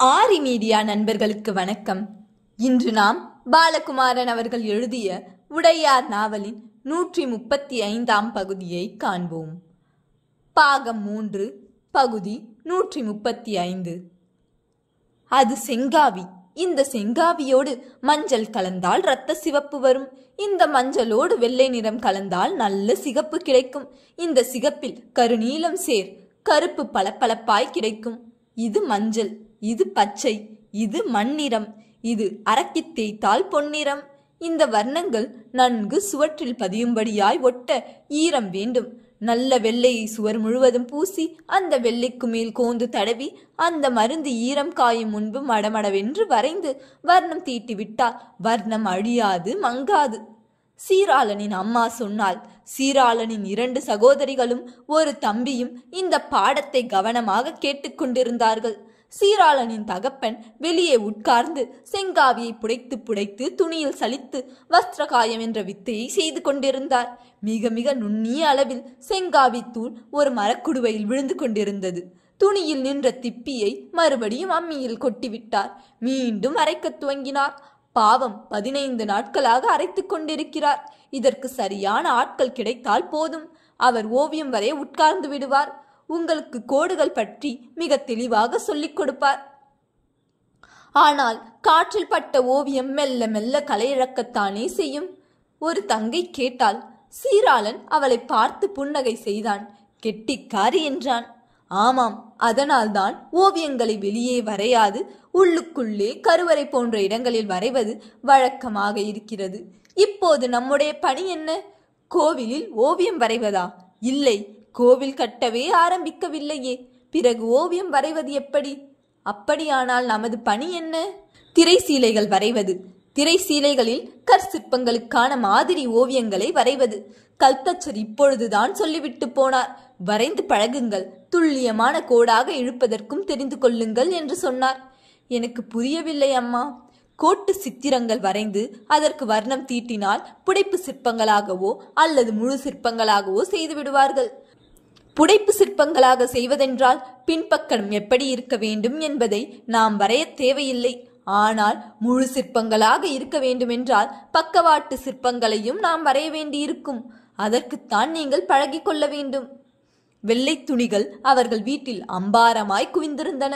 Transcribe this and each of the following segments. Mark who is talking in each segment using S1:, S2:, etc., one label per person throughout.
S1: ஆரி media நண்பர்களுக்கு வணக்கம். இன்று நாம் பாலகுமாரன் அவர்கள் எழுதிய உடையார் நாவலின் 135ஆம் பகுதியை காண்போம். பாகம் 3, பகுதி 135. அது செங்காவி. இந்த செங்காவியோடு மஞ்சள் கலந்தால் இரத்த சிவப்பு வரும். இந்த மஞ்சளோடு வெள்ளை நிறம் கலந்தால் நல்ல சிகப்பு கிடைக்கும். இந்த சிகப்பில் கருநீலம் சேர் கருப்பு பளபளப்பாய் கிடைக்கும். இது மஞ்சள், இது பச்சை, இது மண்ணிறம், இது அரக்கி தேய்த்தால் பொன்னிறம். இந்த வர்ணங்கள் நன்கு சுவற்றில் பதியும்படியாய் ஒட்ட ஈரம் வேண்டும். நல்ல வெள்ளையை சுவர் முழுவதும் பூசி அந்த வெள்ளைக்கு மேல் கோந்து தடவி அந்த மருந்து ஈரம் காயும் முன்பு மடமடவென்று வரைந்து வர்ணம் தீட்டிவிட்டால் வர்ணம் அழியாது, மங்காது. சீராளனின் அம்மா சொன்னாள். சீராளனின் 2 சகோதரிகளும் ஒரு தம்பியும் இந்த பாடத்தை கவனமாக கேட்டுக்கொண்டிருந்தார்கள். சீராளனின் தகப்பன் வெளியே உட்கார்ந்து செங்காவியை புடைத்து புடைத்து துணியில் சலித்து வஸ்திரகாயம் என்ற வித்தையை செய்து கொண்டிருந்தார். மிக மிக நுண்ணிய அளவில் செங்காவி தூள் ஒரு மரக்குடுவையில் விழுந்து கொண்டிருந்தது. துணியில் நின்ற திப்பியை மறுபடியும் அம்மியில் கொட்டிவிட்டார். மீண்டும் அரைக்க துவங்கினார். பாவம், 15 நாட்களாக அரைத்து கொண்டிருக்கிறார். இதற்கு சரியான ஆட்கள் கிடைத்தால் போதும். அவர் ஓவியம் வரை உட்கார்ந்து விடுவார். உங்களுக்கு கோடுகள் பற்றி மிக தெளிவாக சொல்லிக் கொடுப்பார். ஆனால் காற்றில் பட்ட ஓவியம் மெல்ல மெல்ல கலையிழக்கத்தானே செய்யும். ஒரு தங்கை கேட்டாள். சீராளன் அவளை பார்த்து புன்னகை செய்தான். கெட்டிக்காரி என்றான். ஆமாம், அதனால்தான் ஓவியங்களை வெளியே வரையாது உள்ளுக்குள்ளே கருவறை போன்ற இடங்களில் வரைவது வழக்கமாக இருக்கிறது. இப்போது நம்முடைய பணி என்ன? கோவிலில் ஓவியம் வரைவதா? இல்லை, கோவில் கட்டவே ஆரம்பிக்கவில்லையே, பிறகு ஓவியம் வரைவது எப்படி? அப்படியானால் நமது பணி என்ன? திரை சீலைகள் வரைவது. திரை சீலைகளில் கற்சிற்பங்களுக்கான மாதிரி ஓவியங்களை வரைவது. கல்தச்சர் இப்பொழுதுதான் சொல்லிவிட்டு போனார். வரைந்து பழகுங்கள், துல்லியமான கோடாக இழுப்பதற்கும் தெரிந்து கொள்ளுங்கள் என்று சொன்னார். எனக்கு புரியவில்லை அம்மா. கோட்டு சித்திரங்கள் வரைந்து அதற்கு வர்ணம் தீட்டினால் புடைப்பு சிற்பங்களாகவோ அல்லது முழு சிற்பங்களாகவோ செய்து விடுவார்கள். புடைப்பு சிற்பங்களாக செய்வதென்றால் பின்பக்கம் எப்படி இருக்க வேண்டும் என்பதை நாம் வரைய தேவையில்லை. ஆனால் முழு சிற்பங்களாக இருக்க வேண்டுமென்றால் பக்கவாட்டு சிற்பங்களையும் நாம் வரைய வேண்டியிருக்கும். அதற்குத்தான் நீங்கள் பழகி கொள்ள வேண்டும். வெள்ளை துணிகள் அவர்கள் வீட்டில் அம்பாரமாய் குவிந்திருந்தன.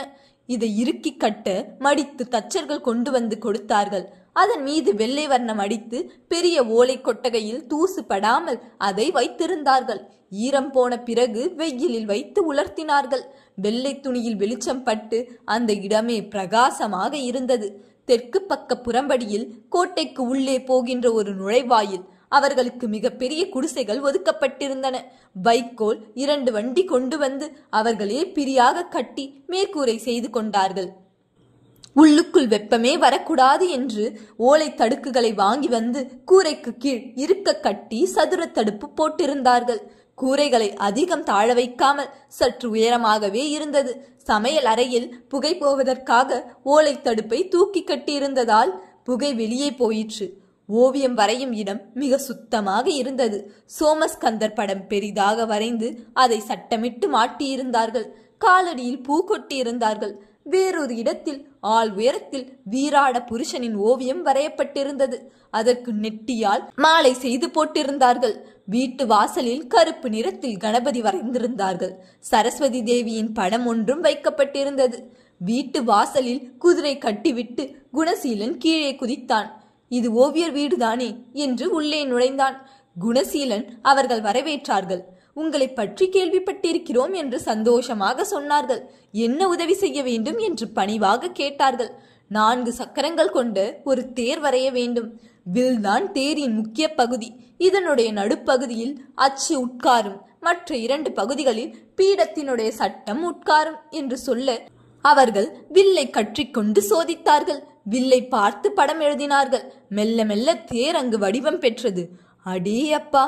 S1: இதை இறுக்கி கட்ட மடித்து தச்சர்கள் கொண்டு வந்து கொடுத்தார்கள். அதன் மீது வெள்ளை வர்ணம் அடித்து பெரிய ஓலை கொட்டகையில் தூசு படாமல் அதை வைத்திருந்தார்கள். ஈரம் போன பிறகு வெயிலில் வைத்து உலர்த்தினார்கள். வெள்ளை துணியில் வெளிச்சம் பட்டு அந்த இடமே பிரகாசமாக இருந்தது. தெற்கு பக்க புறம்படியில் கோட்டைக்கு உள்ளே போகின்ற ஒரு நுழைவாயில். அவர்களுக்கு மிக பெரிய குடிசைகள் ஒதுக்கப்பட்டிருந்தன. வைக்கோல் 2 வண்டி கொண்டு வந்து அவர்களே பிரியாக கட்டி மேற்கூரை செய்து கொண்டார்கள். உள்ளுக்குள் வெப்பமே வரக்கூடாது என்று ஓலை தடுக்குகளை வாங்கி வந்து கூரைக்கு கீழ் இருக்க கட்டி சதுர தடுப்பு போட்டிருந்தார்கள். கூரைகளை அதிகம் தாழ வைக்காமல் சற்று உயரமாகவே இருந்தது. சமையல் அறையில் புகை போவதற்காக ஓலை தடுப்பை தூக்கி கட்டியிருந்ததால் புகை வெளியே போயிற்று. ஓவியம் வரையும் இடம் மிக சுத்தமாக இருந்தது. சோமஸ்கந்தர் படம் பெரிதாக வரைந்து அதை சட்டமிட்டு மாட்டியிருந்தார்கள். காலடியில் பூ கொட்டியிருந்தார்கள். வேறொரு இடத்தில் ஆள் உயரத்தில் வீராட புருஷனின் ஓவியம் வரையப்பட்டிருந்தது. அதற்கு நெட்டியால் மாலை செய்து போட்டிருந்தார்கள். வீட்டு வாசலில் கருப்பு நிறத்தில் கணபதி வரைந்திருந்தார்கள். சரஸ்வதி தேவியின் படம் ஒன்றும் வைக்கப்பட்டிருந்தது. வீட்டு வாசலில் குதிரை கட்டிவிட்டு குணசீலன் கீழே குதித்தான். இது ஓவியர் வீடுதானே என்று உள்ளே நுழைந்தான். குணசீலன் அவர்கள் வரவேற்றார்கள். உங்களை பற்றி கேள்விப்பட்டிருக்கிறோம் என்று சந்தோஷமாக சொன்னார்கள். என்ன உதவி செய்ய வேண்டும் என்று பணிவாக கேட்டார்கள். 4 சக்கரங்கள் கொண்ட ஒரு தேர் வரைய வேண்டும். வில்தான் தேரின் முக்கிய பகுதி. இதனுடைய நடுப்பகுதியில் அச்சு உட்காரும். மற்ற 2 பகுதிகளில் பீடத்தினுடைய சட்டம் உட்காரும் என்று சொல்ல அவர்கள் வில்லை கற்றிக்கொண்டு சோதித்தார்கள். வில்லை பார்த்து படம் எழுதினார்கள். மெல்ல மெல்ல தேர் அங்கு வடிவம் பெற்றது. அடே அப்பா,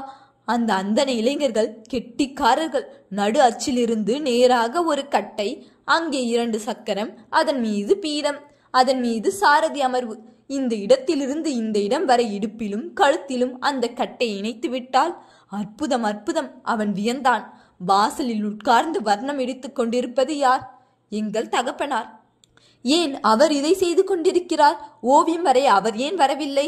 S1: அந்த அந்தன இளைஞர்கள் கெட்டிக்காரர்கள். நடு அச்சிலிருந்து நேராக ஒரு கட்டை, அங்கே 2 சக்கரம், அதன் மீது பீடம், அதன் மீது சாரதி அமர்வு. இந்த இடத்திலிருந்து இந்த இடம் வரை இடுப்பிலும் கழுத்திலும் அந்த கட்டை இணைத்து விட்டால் அற்புதம் அற்புதம். அவன் வியந்தான். வாசலில் உட்கார்ந்து வர்ணம் எடுத்துக் கொண்டிருப்பது யார்? எங்கள் தகப்பனார். ஏன் அவர் இதை செய்து கொண்டிருக்கிறார்? ஓவியம் வரைய அவர் ஏன் வரவில்லை?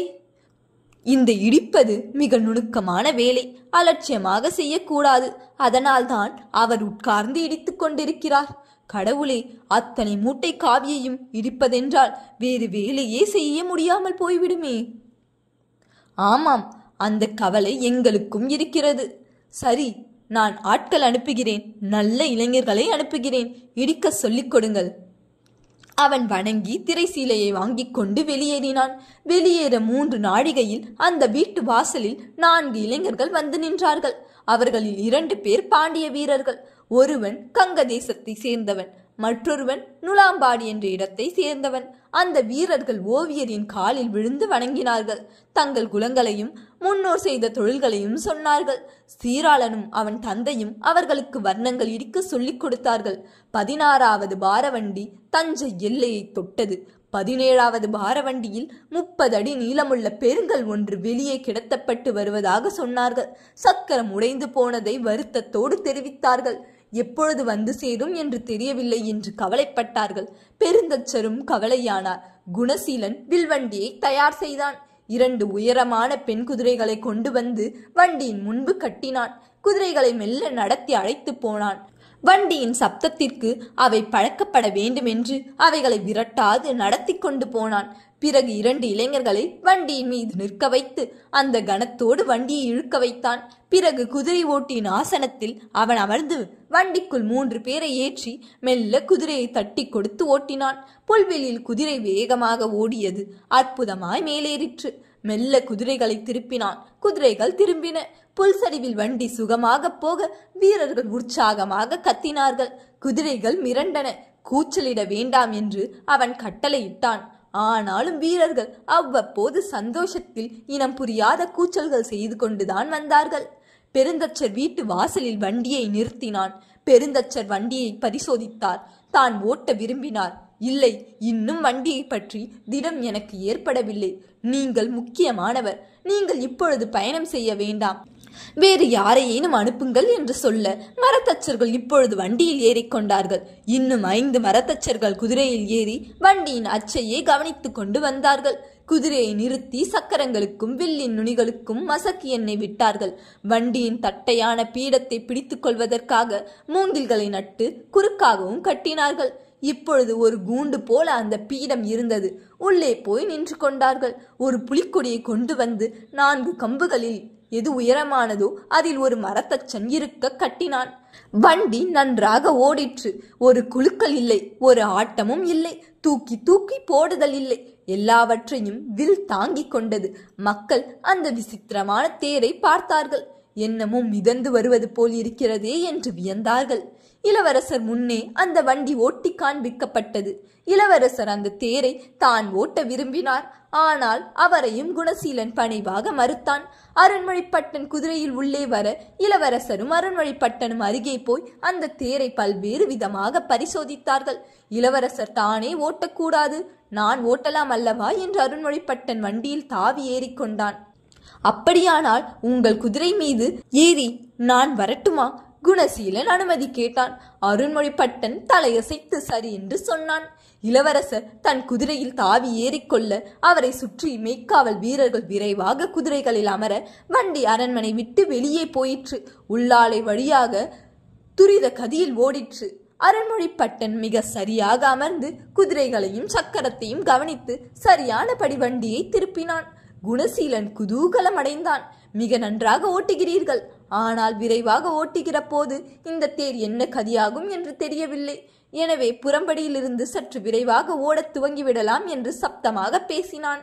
S1: இந்த இடிப்பது மிக நுணுக்கமான வேலை, அலட்சியமாக செய்யக்கூடாது. அதனால்தான் அவர் உட்கார்ந்து இடித்துக் கொண்டிருக்கிறார். கடவுளே, அத்தனை மூட்டை காவியையும் இடிப்பதென்றால் வேறு வேலையே செய்ய முடியாமல் போய்விடுமே. ஆமாம், அந்த கவலை எங்களுக்கும் இருக்கிறது. சரி, நான் ஆட்கள் அனுப்புகிறேன், நல்ல இளைஞர்களை அனுப்புகிறேன், இடிக்க சொல்லிக் கொடுங்கள். அவன் வணங்கி திரைசீலையை வாங்கிக் கொண்டு வெளியேறினான். வெளியேற 3 நாழிகையில் அந்த வீட்டு வாசலில் 4 இளைஞர்கள் வந்து நின்றார்கள். அவர்களில் 2 பேர் பாண்டிய வீரர்கள். ஒருவன் கங்க தேசத்தை சேர்ந்தவன், மற்றொருவன் நுளாம்பாடி என்ற இடத்தை சேர்ந்தவன். அந்த வீரர்கள் ஓவியரின் காலில் விழுந்து வணங்கினார்கள். தங்கள் குலங்களையும் முன்னோர் செய்த தொழில்களையும் சொன்னார்கள். சீராளனும் அவன் தந்தையும் அவர்களுக்கு வர்ணங்கள் இடிக்க சொல்லிக் கொடுத்தார்கள். 16வது பாரவண்டி தஞ்சை எல்லையை தொட்டது. 17வது பாரவண்டியில் 30 அடி நீளமுள்ள பெருங்கல் ஒன்று வெளியே கிடத்தப்பட்டு வருவதாக சொன்னார்கள். சக்கரம் உடைந்து போனதை வருத்தத்தோடு தெரிவித்தார்கள். எப்பொழுது வந்து சேரும் என்று தெரியவில்லை என்று கவலைப்பட்டார்கள். பெருந்தச்சரும் கவலையானார். குணசீலன் வில்வண்டியை தயார் செய்தான். 2 உயரமான பெண் குதிரைகளை கொண்டு வந்து வண்டியின் முன்பு கட்டினான். குதிரைகளை மெல்ல நடத்தி அழைத்து போனான். வண்டியின் சப்தத்திற்கு அவை பழக்கப்பட வேண்டும் என்று அவைகளை விரட்டாது நடத்தி கொண்டு போனான். பிறகு 2 இளைஞர்களை வண்டியின் மீது நிற்க வைத்து அந்த கணத்தோடு வண்டியை இழுக்க வைத்தான். பிறகு குதிரை ஓட்டியின் ஆசனத்தில் அவன் அமர்ந்து வண்டிக்குள் 3 பேரை ஏற்றி மெல்ல குதிரையை தட்டி கொடுத்து ஓட்டினான். புல்வெளியில் குதிரை வேகமாக ஓடியது. அற்புதமாய் மேலேறிற்று. மெல்ல குதிரைகளை திருப்பினான். குதிரைகள் திரும்பின. புல்சரிவில் வண்டி சுகமாக போக வீரர்கள் உற்சாகமாக கத்தினார்கள். குதிரைகள் மிரண்டன. கூச்சலிட வேண்டாம் என்று அவன் கட்டளையிட்டான். ஆனாலும் வீரர்கள் அவ்வப்போது சந்தோஷத்தில் இனம் புரியாத கூச்சல்கள் செய்து கொண்டுதான் வந்தார்கள். பெருந்தச்சர் வீட்டு வாசலில் வண்டியை நிறுத்தினான். பெருந்தச்சர் வண்டியை பரிசோதித்தார். தான் ஓட்ட விரும்பினார். இல்லை, இன்னும் வண்டியை பற்றி திடம் எனக்கு ஏற்படவில்லை. நீங்கள் முக்கியமானவர். நீங்கள் இப்பொழுது பயணம் செய்ய வேண்டாம். வேறு யாரையேனும் அனுப்புங்கள் என்று சொல்ல மரத்தச்சர்கள் இப்பொழுது வண்டியில் ஏறிக்கொண்டார்கள். இன்னும் 5 மரத்தச்சர்கள் குதிரையில் ஏறி வண்டியின் அச்சையே கவனித்துக் கொண்டு வந்தார்கள். குதிரையை நிறுத்தி சக்கரங்களுக்கும் வில்லின் நுனிகளுக்கும் மசக்கி எண்ணெய் விட்டார்கள். வண்டியின் தட்டையான பீடத்தை பிடித்துக் கொள்வதற்காக மூங்கில்களை நட்டு குறுக்காகவும் கட்டினார்கள். இப்பொழுது ஒரு கூண்டு போல அந்த பீடம் இருந்தது. உள்ளே போய் நின்று கொண்டார்கள். ஒரு புலிக்கொடியை கொண்டு வந்து 4 கம்புகளில் எது உயரமானதோ அதில் ஒரு மரத்தச்சன் இருக்க கட்டினான். வண்டி நன்றாக ஓடிற்று. ஒரு குலுக்கல் இல்லை, ஒரு ஆட்டமும் இல்லை, தூக்கி தூக்கி போடுதல் இல்லை. எல்லாவற்றையும் வில் தாங்கிக் கொண்டது. மக்கள் அந்த விசித்திரமான தேரை பார்த்தார்கள். என்னமோ மிதந்து வருவது போல் இருக்கிறதே என்று வியந்தார்கள். இளவரசர் முன்னே அந்த வண்டி ஓட்டி காண்பிக்கப்பட்டது. இளவரசர் அந்த தேரை தான் ஓட்ட விரும்பினார். ஆனால் அவரையும் குணசீலன் பணிவாக மறுத்தான். அருண்மொழிப்பட்டன் குதிரையில் உள்ளே வர இளவரசரும் அருண்மொழிப்பட்டனும் அருகே போய் அந்த தேரை பல்வேறு விதமாக பரிசோதித்தார்கள். இளவரசர் தானே ஓட்டக்கூடாது, நான் ஓட்டலாம் அல்லவா என்று அருண்மொழிப்பட்டன் வண்டியில் தாவி ஏறிக்கொண்டான். அப்படியானால் உங்கள் குதிரை மீது ஏறி நான் வரட்டுமா? குணசீலன் அனுமதி கேட்டான். அருண்மொழிப்பட்டன் தலையசைத்து சரி என்று சொன்னான். இளவரசர் தன் குதிரையில் தாவி ஏறிக்கொள்ள அவரை சுற்றி மெய்க்காவல் வீரர்கள் விரைவாக குதிரைகளில் அமர வண்டி அரண்மனை விட்டு வெளியே போயிற்று. உள்ளாலை வழியாக துரித கதியில் ஓடிற்று. அருண்மொழிப்பட்டன் மிக சரியாக அமர்ந்து குதிரைகளையும் சக்கரத்தையும் கவனித்து சரியானபடி வண்டியை திருப்பினான். குணசீலன் குதூகலம் அடைந்தான். மிக நன்றாக ஓட்டுகிறீர்கள், ஆனால் விரைவாக ஓட்டுகிற போது இந்த தேர் என்ன கதியாகும் என்று தெரியவில்லை. எனவே புறம்படியிலிருந்து சற்று விரைவாக ஓடத் துவங்கிவிடலாம் என்று சப்தமாக பேசினான்.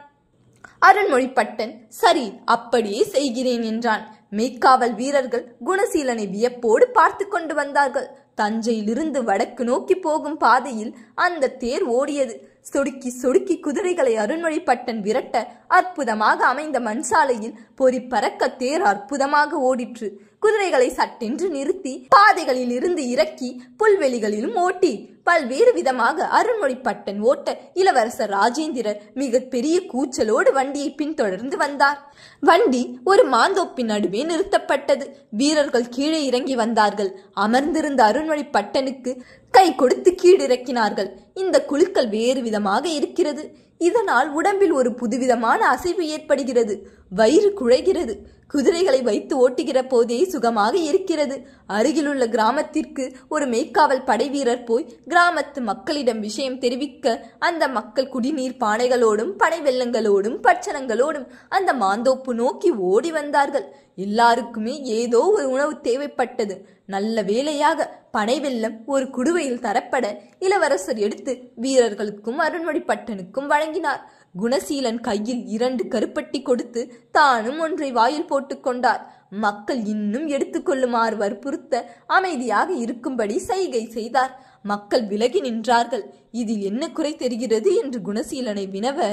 S1: அருண்மொழிப்பட்டன் சரி, அப்படியே செய்கிறேன் என்றான். மெய்க்காவல் வீரர்கள் குணசீலனை வியப்போடு பார்த்து கொண்டு வந்தார்கள். தஞ்சையிலிருந்து வடக்கு நோக்கி போகும் பாதையில் அந்த தேர் ஓடியது. சொடுக்கி சொடுக்கி குதிரைகளை அருண்மொழிப்பட்டன் விரட்ட அற்புதமாக அமைந்த மண் சாலையில் பொறி பறக்க தேர் அற்புதமாக ஓடிற்று. குதிரைகளை சட்டென்று நிறுத்தி பாதைகளில் இருந்து இறக்கி புல்வெளிகளிலும் ஓட்டி பல்வேறு விதமாக அருண்மொழிப்பட்டன் ஓட்ட இளவரசர் ராஜேந்திரர் மிக பெரிய கூச்சலோடு வண்டியை பின்தொடர்ந்து வந்தார். வண்டி ஒரு மாந்தோப்பின் நடுவே நிறுத்தப்பட்டது. வீரர்கள் கீழே இறங்கி வந்தார்கள். அமர்ந்திருந்த அருண்மொழிப்பட்டனுக்கு கை கொடுத்து கீழிறக்கினார்கள். இந்த குலுக்கல் வேறு விதமாக இருக்கிறது. இதனால் உடம்பில் ஒரு புதுவிதமான அசைவு ஏற்படுகிறது. வயிறு குழைகிறது. குதிரைகளை வைத்து ஓட்டுகிற போதே சுகமாக இருக்கிறது. அருகிலுள்ள கிராமத்திற்கு ஒரு மெய்க்காவல் படை வீரர் போய் கிராமத்து மக்களிடம் விஷயம் தெரிவிக்க அந்த மக்கள் குடிநீர் பானைகளோடும் பனை வெள்ளங்களோடும் பட்சணங்களோடும் அந்த மாந்தோப்பு நோக்கி ஓடி வந்தார்கள். எல்லாருக்குமே ஏதோ ஒரு உணவு தேவைப்பட்டது. நல்ல வேளையாக பனை வெல்லம் ஒரு குடுவையில் தரப்பட இளவரசர் எடுத்து வீரர்களுக்கும் அருண்மொழிப்பட்டனுக்கும் வழங்கினார். குணசீலன் கையில் 2 கருப்பட்டி கொடுத்து தானும் ஒன்றை வாயில் போட்டுக் கொண்டார். மக்கள் இன்னும் எடுத்துக்கொள்ளுமாறு வற்புறுத்த அமைதியாக இருக்கும்படி சைகை செய்தார். மக்கள் விலகி நின்றார்கள். இதில் என்ன குறை தெரிகிறது என்று குணசீலனை வினவ,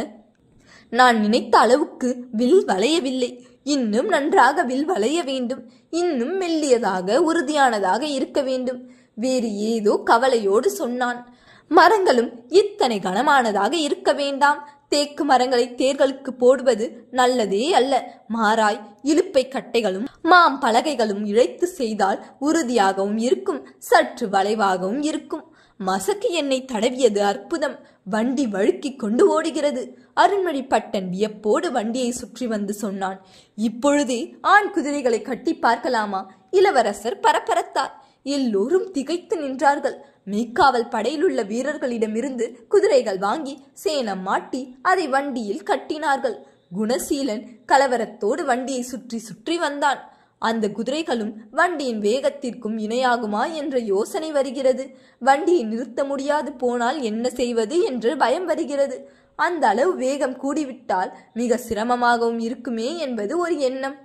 S1: நான் நினைத்த அளவுக்கு வில் வளையவில்லை. இன்னும் நன்றாக வில் வளைய வேண்டும். இன்னும் மெல்லியதாக உறுதியானதாக இருக்க வேண்டும். வேறு ஏதோ கவலையோடு சொன்னான். மரங்களும் இத்தனை கனமானதாக இருக்க வேண்டாம். தேக்கு மரங்களை தேர்களுக்கு போடுவது நல்லதே அல்ல. மாறாய் இலுப்பை கட்டைகளும் மாம் பலகைகளும் இழைத்து செய்தால் உறுதியாகவும் இருக்கும், சற்று வளைவாகவும் இருக்கும். மசக்கு எண்ணெய் தடவியது அற்புதம். வண்டி வழுக்கிக் கொண்டு ஓடுகிறது. அருண்மொழிப்பட்டன் வியப்போடு வண்டியை சுற்றி வந்து சொன்னான். இப்பொழுதே ஆண் குதிரைகளை கட்டி பார்க்கலாமா? இளவரசர் பரபரத்தார். எல்லோரும் திகைத்து நின்றார்கள். மெய்க்காவல் படையில் உள்ள வீரர்களிடமிருந்து குதிரைகள் வாங்கி சேணம் மாட்டி அதை வண்டியில் கட்டினார்கள். குணசீலன் கலவரத்தோடு வண்டியை சுற்றி சுற்றி வந்தான். அந்த குதிரைகளும் வண்டியின் வேகத்திற்கும் இணையாகுமா என்ற யோசனை வருகிறது. வண்டியை நிறுத்த முடியாது போனால் என்ன செய்வது என்று பயம் வருகிறது. அந்த அளவு வேகம் கூடிவிட்டால் மிக சிரமமாகவும் இருக்குமே என்பது ஒரு எண்ணம்.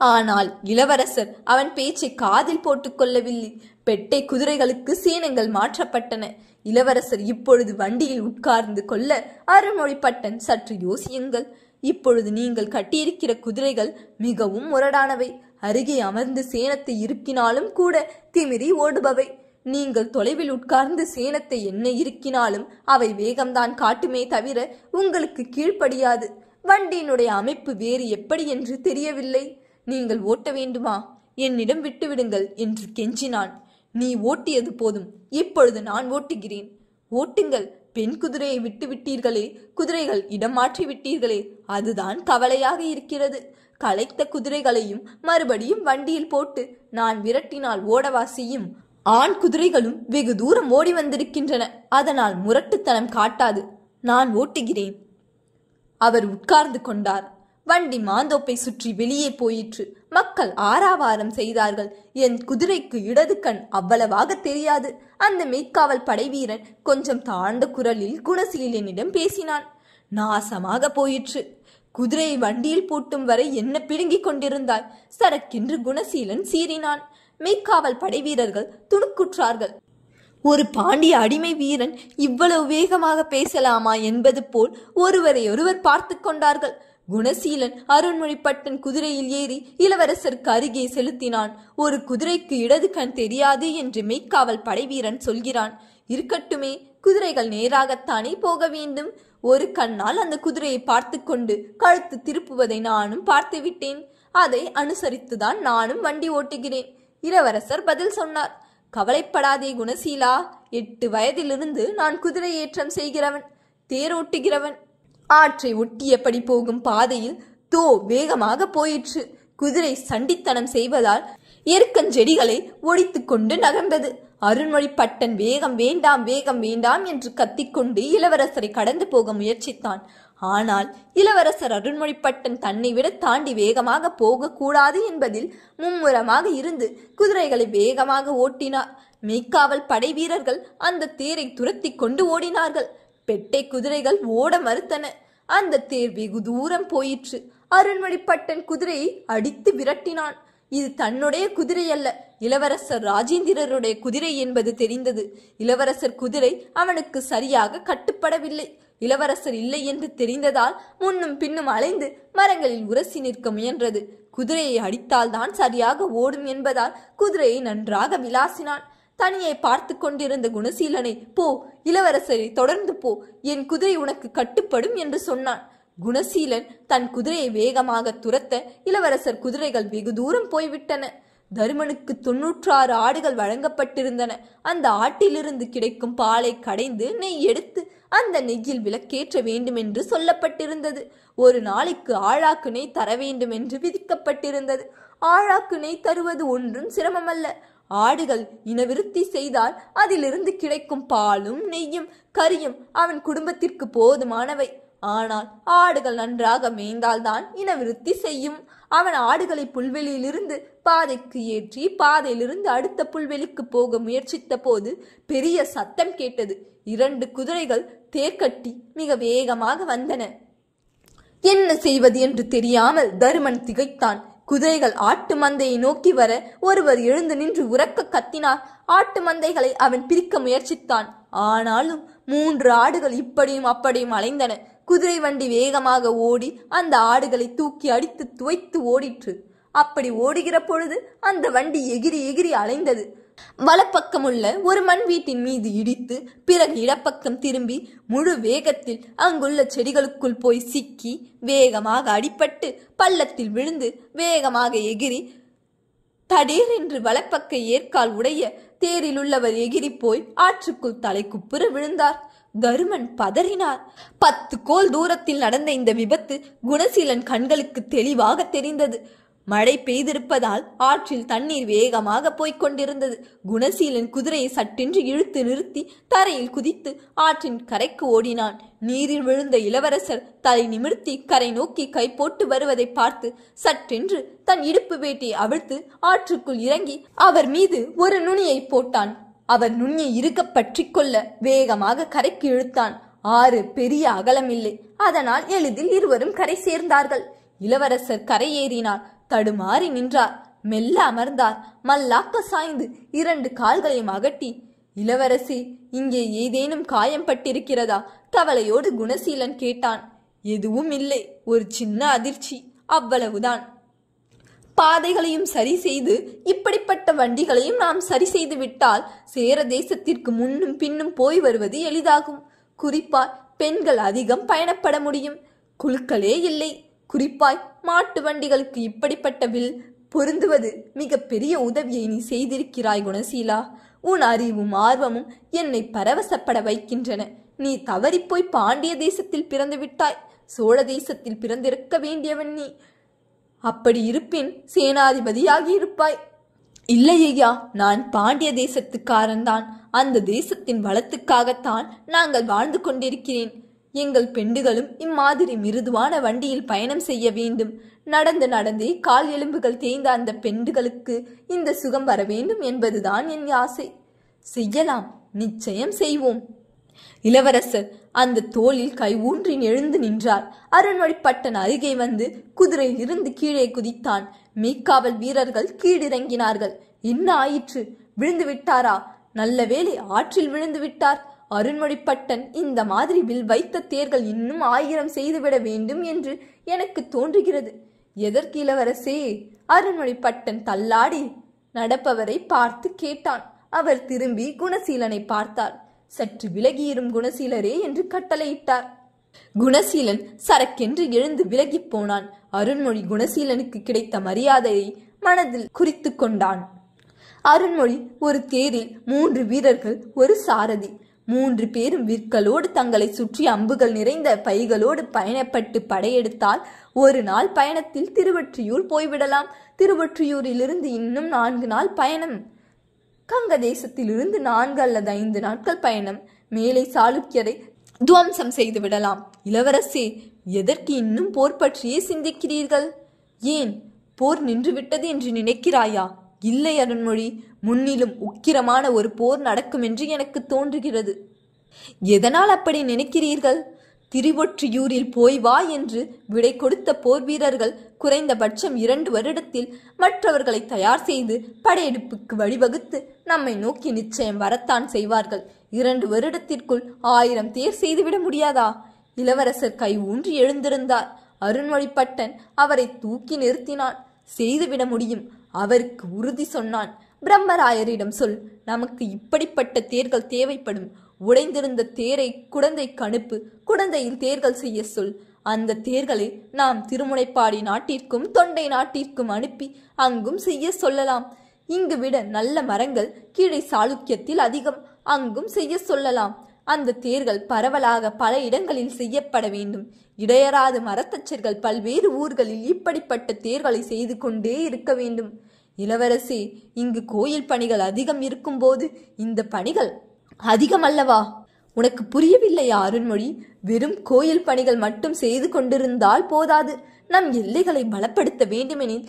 S1: ஆனால் இளவரசர் அவன் பேச்சை காதில் போட்டுக் கொள்ளவில்லை. பெட்டை குதிரைகளுக்கு சேணங்கள் மாற்றப்பட்டன. இளவரசர் இப்பொழுது வண்டியில் உட்கார்ந்து கொள்ள அருண்மொழிப்பட்டன், சற்று யோசியுங்கள். இப்பொழுது நீங்கள் கட்டியிருக்கிற குதிரைகள் மிகவும் முரடானவை. அருகே அமர்ந்து சேணத்தை இருக்கினாலும் கூட திமிரி ஓடுபவை. நீங்கள் தொலைவில் உட்கார்ந்து சேணத்தை என்ன இருக்கினாலும் அவை வேகம்தான் காட்டுமே தவிர உங்களுக்கு கீழ்ப்படியாது. வண்டியினுடைய அமைப்பு வேறு எப்படி என்று தெரியவில்லை. நீங்கள் ஓட்ட வேண்டுமா? என்னிடம் விட்டுவிடுங்கள் என்று கெஞ்சினான். நீ ஓட்டியது போதும், இப்பொழுது நான் ஓட்டுகிறேன். ஓட்டுங்கள். பெண் குதிரையை விட்டு விட்டீர்களே, குதிரைகள் இடம் மாற்றி விட்டீர்களே, அதுதான் கவலையாக இருக்கிறது. களைத்த குதிரைகளையும் மறுபடியும் வண்டியில் போட்டு நான் விரட்டினால் ஓடவா செய்யும்? ஆண் குதிரைகளும் வெகு தூரம் ஓடி வந்திருக்கின்றன. அதனால் முரட்டுத்தனம் காட்டாது. நான் ஓட்டுகிறேன். அவர் உட்கார்ந்து கொண்டார். வண்டி மாந்தோப்பை சுற்றி வெளியே போயிற்று. மக்கள் ஆரவாரம் செய்தார்கள். என் குதிரைக்கு இடது கண் அவ்வளவாக தெரியாது. அந்த மெய்க்காவல் படைவீரன் கொஞ்சம் தாழ்ந்த குரலில் குணசீலனிடம் பேசினான். நாசமாக போயிற்று. குதிரையை வண்டியில் பூட்டும் வரை என்ன பிடுங்கிக் கொண்டிருந்தாய்? சரக்கென்று குணசீலன் சீறினான். மெய்க்காவல் படைவீரர்கள் துணுக்குற்றார்கள். ஒரு பாண்டிய அடிமை வீரன் இவ்வளவு வேகமாக பேசலாமா என்பது போல் ஒருவரையொருவர் பார்த்து கொண்டார்கள். குணசீலன் அருண்மொழிப்பட்டன் குதிரையில் ஏறி இளவரசருக்கு அருகே செலுத்தினான். ஒரு குதிரைக்கு இடது கண் தெரியாது என்று மெய்க்காவல் படைவீரன் சொல்கிறான். இருக்கட்டுமே, குதிரைகள் நேராகத்தானே போக வேண்டும். ஒரு கண்ணால் அந்த குதிரையை பார்த்து கொண்டு கழுத்து திருப்புவதை நானும் பார்த்து விட்டேன். அதை அனுசரித்துதான் நானும் வண்டி ஓட்டுகிறேன். இளவரசர் பதில் சொன்னார். கவலைப்படாதே குணசீலா, 8 வயதிலிருந்து நான் குதிரை ஏற்றம் செய்கிறவன், தேரோட்டுகிறவன். ஆற்றை ஒட்டியபடி போகும் பாதையில் வேகமாக போயிற்று. குதிரை சண்டித்தனம் செய்வதால் எருக்கஞ்செடிகளை ஒடித்து கொண்டு நகர்ந்தது. அருண்மொழிப்பட்டன் வேகம் வேண்டாம், வேகம் வேண்டாம் என்று கத்திக்கொண்டு இளவரசரை கடந்து போக முயற்சித்தான். ஆனால் இளவரசர் அருண்மொழிப்பட்டன் தன்னை விட தாண்டி வேகமாக போகக்கூடாது என்பதில் மும்முரமாக இருந்து குதிரைகளை வேகமாக ஓட்டினார். மெய்க்காவல் படை வீரர்கள் அந்த தேரை துரத்தி கொண்டு ஓடினார்கள். பெட்டை குதிரைகள் ஓட மறுத்தன. அந்த தேர் வெகு தூரம் போயிற்று. அருண்மொழிப்பட்டன் குதிரையை அடித்து விரட்டினான். இது தன்னுடைய குதிரை அல்ல, இளவரசர் ராஜேந்திரருடைய குதிரை என்பது தெரிந்தது. இளவரசர் குதிரை அவனுக்கு சரியாக கட்டுப்படவில்லை. இளவரசர் இல்லை என்று தெரிந்ததால் முன்னும் பின்னும் அலைந்து மரங்களில் உரசி நிற்க முயன்றது. குதிரையை அடித்தால்தான் சரியாக ஓடும் என்பதால் குதிரையை நன்றாக விளாசினான். தனியே பார்த்து கொண்டிருந்த குணசீலனை, போ, இளவரசரை தொடர்ந்து போ, என் குதிரை உனக்கு கட்டுப்படும் என்று சொன்னான். குணசீலன் தன் குதிரையை வேகமாக துரத்த இளவரசர் குதிரைகள் வெகு தூரம் போய்விட்டன. தருமனுக்கு 96 ஆடுகள் வழங்கப்பட்டிருந்தன. அந்த ஆட்டிலிருந்து கிடைக்கும் பாலை கடைந்து நெய் எடுத்து அந்த நெய்யில் விளக்கேற்ற வேண்டும் என்று சொல்லப்பட்டிருந்தது. ஒரு நாளைக்கு ஆழாக்கு நெய் தர வேண்டும் என்று விதிக்கப்பட்டிருந்தது. ஆழாக்கு நெய் தருவது ஒன்றும் சிரமமல்ல. ஆடுகள் இனவிருத்தி செய்தால் அதிலிருந்து கிடைக்கும் பாலும் நெய்யும் கறியும் அவன் குடும்பத்திற்கு போதுமானவை. ஆனால் ஆடுகள் நன்றாக மேய்ந்தால்தான் இனவிருத்தி செய்யும். அவன் ஆடுகளை புல்வெளியிலிருந்து பாதைக்கு ஏற்றி பாதையிலிருந்து அடுத்த புல்வெளிக்கு போக முயற்சித்த போது பெரிய சத்தம் கேட்டது. 2 குதிரைகள் தேர்கட்டி மிக வேகமாக வந்தன. என்ன செய்வது என்று தெரியாமல் தருமன் திகைத்தான். குதிரைகள் ஆட்டு மந்தையை நோக்கி வர ஒருவர் எழுந்து நின்று உரக்க கத்தினார். ஆட்டு மந்தைகளை அவன் பிரிக்க முயற்சித்தான். ஆனாலும் 3 ஆடுகள் இப்படியும் அப்படியும் அலைந்தன. குதிரை வண்டி வேகமாக ஓடி அந்த ஆடுகளை தூக்கி அடித்து துவைத்து ஓடிற்று. அப்படி ஓடுகிற பொழுது அந்த வண்டி எகிரி எகிரி அலைந்தது. வலப்பக்கமுள்ள ஒரு மண் வீட்டின் மீது இடித்து பிறகு இடப்பக்கம் திரும்பி முழு வேகத்தில் அங்குள்ள செடிகளுக்குள் போய் சிக்கி வேகமாக அடிபட்டு பள்ளத்தில் விழுந்து வேகமாக எகிரி தடீர் என்று வலப்பக்க ஏற்கால் உடைய தேரில் உள்ளவர் எகிரி போய் ஆற்றுக்குள் தலைக்குப்புற விழுந்தார். தருமன் பதறினார். 10 கோல் தூரத்தில் நடந்த இந்த விபத்து குணசீலன் கண்களுக்கு தெளிவாக தெரிந்தது. மழை பெய்திருப்பதால் ஆற்றில் தண்ணீர் வேகமாக போய்கொண்டிருந்தது. குணசீலன் குதிரையை சட்டென்று இழுத்து நிறுத்தி தரையில் குதித்து ஆற்றின் கரைக்கு ஓடினான். நீரில் விழுந்த இளவரசர் தலை நிமிர்த்தி கரை நோக்கி கை போட்டு வருவதை பார்த்து சட்டென்று தன் இடுப்பு வேட்டியை அவிழ்த்து ஆற்றுக்குள் இறங்கி அவர் மீது ஒரு நுனியை போட்டான். அவர் நுனியை இறுக பற்றி கொள்ள வேகமாக கரைக்கு இழுத்தான். ஆறு பெரிய அகலமில்லை. அதனால் எளிதில் இருவரும் கரை சேர்ந்தார்கள். இளவரசர் கரையேறினார். தடுமாறி நின்றார். மெல்ல அமர்ந்தார். மல்லாக்க சாய்ந்து 2 கால்களையும் அகட்டி, இளவரசி, இங்கே ஏதேனும் காயம் பட்டிருக்கிறதா? கவலையோடு குணசீலன் கேட்டான். எதுவும் இல்லை, ஒரு சின்ன அதிர்ச்சி, அவ்வளவுதான். பாதைகளையும் சரி செய்து இப்படிப்பட்ட வண்டிகளையும் நாம் சரி செய்து விட்டால் சேர தேசத்திற்கு முன்னும் பின்னும் போய் வருவது எளிதாகும். குறிப்பாய் பெண்கள் அதிகம் பயணப்பட முடியும். குழுக்களே இல்லை. குறிப்பாய் மாட்டு வண்டிகளுக்கு இப்படிப்பட்ட வில் பொருந்துவது மிக பெரிய உதவியை நீ செய்திருக்கிறாய் குணசீலா. உன் அறிவும் ஆர்வமும் என்னை பரவசப்பட வைக்கின்றன. நீ தவறிப்போய் பாண்டிய தேசத்தில் பிறந்து விட்டாய். சோழ தேசத்தில் பிறந்திருக்க வேண்டியவன் நீ. அப்படி இருப்பின் சேனாதிபதியாகி இருப்பாய். இல்லை ஐயா, நான் பாண்டிய தேசத்துக்காரன்தான். அந்த தேசத்தின் வளத்துக்காகத்தான் நாங்கள் வாழ்ந்து கொண்டிருக்கிறேன். எங்கள் பெண்டுகளும் இம்மாதிரி மிருதுவான வண்டியில் பயணம் செய்ய வேண்டும். நடந்து நடந்தே கால் எலும்புகள் தேய்ந்த அந்த பெண்டுகளுக்கு இந்த சுகம் வர வேண்டும் என்பதுதான் என் ஆசை. செய்யலாம், நிச்சயம் செய்வோம். இளவரசர் அந்த தோளில் கை ஊன்றி எழுந்து நின்றார். அருண்மொழிப்பட்டன் அருகே வந்து குதிரையில் இருந்து கீழே குதித்தான். மெய்க்காவல் வீரர்கள் கீழிறங்கினார்கள். என்ன ஆயிற்று? விழுந்து விட்டாரா? நல்ல வேளை, ஆற்றில் விழுந்து விட்டார். அருண்மொழிப்பட்டன் இந்த மாதிரி வில் வைத்த தேர்கள் இன்னும் 1000 செய்துவிட வேண்டும் என்று எனக்கு தோன்றுகிறது. எதற்கு இளவரசே? அருண்மொழிப்பட்டன் தள்ளாடி நடப்பவரை பார்த்து கேட்டான். அவர் திரும்பி குணசீலனை பார்த்தார். சற்று விலகியிரும் குணசீலரே என்று கட்டளையிட்டார். குணசீலன் சரக்கென்று எழுந்து விலகி போனான். அருண்மொழி குணசீலனுக்கு கிடைத்த மரியாதையை மனதில் குறித்து கொண்டான். அருண்மொழி ஒரு தேரில் 3 வீரர்கள், ஒரு சாரதி. 3 பேரும் விற்களோடு தங்களை சுற்றி அம்புகள் நிறைந்த பைகளோடு பயணப்பட்டு படையெடுத்தால் ஒரு நாள் பயணத்தில் திருவொற்றியூர் போய்விடலாம். திருவொற்றியூரிலிருந்து இன்னும் 4 நாள் பயணம். கங்க தேசத்திலிருந்து 4 அல்லது 5 நாட்கள் பயணம். மேலை சாளுக்கியரை துவம்சம் செய்து விடலாம். இளவரசே, எதற்கு இன்னும் போர் பற்றியே சிந்திக்கிறீர்கள்? ஏன், போர் நின்றுவிட்டது என்று நினைக்கிறாயா? இல்லை அருண்மொழி, முன்னிலும் உக்கிரமான ஒரு போர் நடக்கும் என்று எனக்கு தோன்றுகிறது. எதனால் அப்படி நினைக்கிறீர்கள்? திருவொற்றியூரில் போய் வா என்று விடை கொடுத்த போர் வீரர்கள் குறைந்தபட்சம் 2 வருடத்தில் மற்றவர்களை தயார் செய்து படையெடுப்புக்கு வழிவகுத்து நம்மை நோக்கி நிச்சயம் வரத்தான் செய்வார்கள். 2 வருடத்திற்குள் 1000 தேர் செய்துவிட முடியாதா? இளவரசர் கை ஊன்றி எழுந்திருந்தார். அருண்மொழிப்பட்டன் அவரை தூக்கி நிறுத்தினான். செய்துவிட முடியும். அவருக்கு உறுதி சொன்னான். பிரம்மராயரிடம் சொல், நமக்கு இப்படிப்பட்ட தேர்கள் தேவைப்படும். உடைந்திருந்த தேரை குடந்தைக்கு அனுப்பு. குடந்தையில் தேர்கள் செய்ய சொல். அந்த தேர்களை நாம் திருமுனைப்பாடி நாட்டிற்கும் தொண்டை நாட்டிற்கும் அனுப்பி அங்கும் செய்ய சொல்லலாம். இங்கு விட நல்ல மரங்கள் கீழே சாளுக்கியத்தில் அதிகம், அங்கும் செய்ய சொல்லலாம். அந்த தேர்கள் பரவலாக பல இடங்களில் செய்யப்பட வேண்டும். இடையராது மரத்தச்சர்கள் பல்வேறு ஊர்களில் இப்படிப்பட்ட தேர்களை செய்து கொண்டே இருக்க வேண்டும். இளவரசே, இங்கு கோயில் பணிகள் அதிகம் இருக்கும்போது இந்த பணிகள் அதிகம் அல்லவா? உனக்கு புரியவில்லையா அருண்மொழி? வெறும் கோயில் பணிகள் மட்டும் செய்து கொண்டிருந்தால் போதாது. நம் எல்லைகளை பலப்படுத்த வேண்டுமெனில்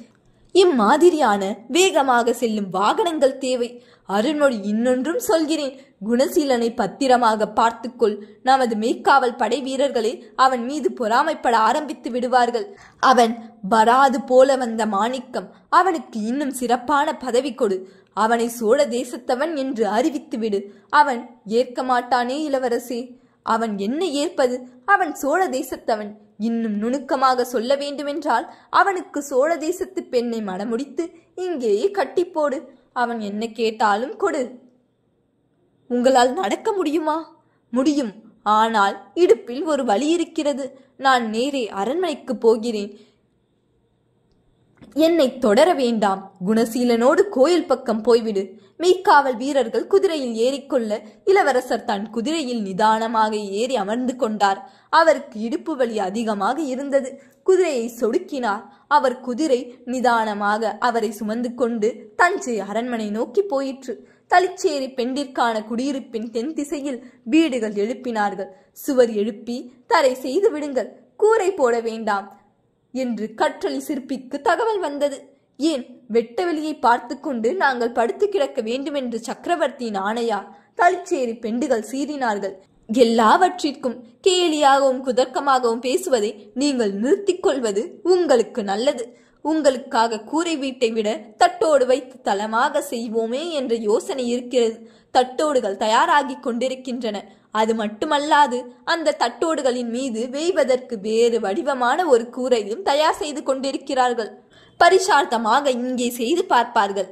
S1: இம்மாதிரியான வேகமாக செல்லும் வாகனங்கள் தேவை. அருண்மொழி, இன்னொன்றும் சொல்கிறேன். குணசீலனை பத்திரமாக பார்த்துக்கொள். நமது மெய்க்காவல் படை வீரர்களே அவன் மீது பொறாமைப்பட ஆரம்பித்து விடுவார்கள். அவன் வராது போல வந்த மாணிக்கம். அவனுக்கு இன்னும் சிறப்பான பதவி கொடு. அவனை சோழ தேசத்தவன் என்று அறிவித்து விடு. அவன் ஏற்க மாட்டானே இளவரசே. அவன் என்ன ஏற்பது? அவன் சோழ தேசத்தவன். இன்னும் நுணுக்கமாக சொல்ல வேண்டுமென்றால் அவனுக்கு சோழ தேசத்து பெண்ணை மணமுடித்து இங்கேயே கட்டிப்போடு. அவன் என்ன கேட்டாலும் கொடு. உங்களால் நடக்க முடியுமா? முடியும். ஆனால் இடுப்பில் ஒரு வலி இருக்கிறது. நான் நேரே அரண்மனைக்கு போகிறேன். என்னை தொடர வேண்டாம். குணசீலனோடு கோயில் பக்கம் போய்விடு. மெய்க்காவல் வீரர்கள் குதிரையில் ஏறிக்கொள்ள இளவரசர் தன் குதிரையில் நிதானமாக ஏறி அமர்ந்து கொண்டார். அவருக்கு இடுப்பு வலி அதிகமாக இருந்தது. குதிரையை சொடுக்கினார். அவர் குதிரை நிதானமாக அவரை சுமந்து கொண்டு தஞ்சை அரண்மனை நோக்கி போயிற்று. தளிச்சேரி பெண்டிற்கான குடியிருப்பின் தென் திசையில் வீடுகள் எழுப்பினார்கள். சுவர் எழுப்பி தரை செய்து விடுங்கள், கூரை போட வேண்டாம் என்று கற்றளி சிற்பிக்கு தகவல் வந்தது. ஏன், வெட்ட வெளியை பார்த்து கொண்டு நாங்கள் படுத்து கிடக்க வேண்டுமென்று சக்கரவர்த்தியின் ஆணையா? தளிச்சேரி பெண்டுகள் சீறினார்கள். எல்லாவற்றிற்கும் கேலியாகவும் குதர்க்கமாகவும் பேசுவதை நீங்கள் நிறுத்திக் கொள்வது உங்களுக்கு நல்லது. உங்களுக்காக கூரை வீட்டை விட தட்டோடு வைத்து தளமாக செய்வோமே என்ற யோசனை இருக்கிறது. தட்டோடுகள் தயாராகி கொண்டிருக்கின்றன. அது மட்டுமல்லாது அந்த தட்டோடுகளின் மீது வேய்வதற்கு வேறு வடிவமான ஒரு கூரையும் தயார் செய்து கொண்டிருக்கிறார்கள். பரிசார்த்தமாக இங்கே செய்து பார்ப்பார்கள்.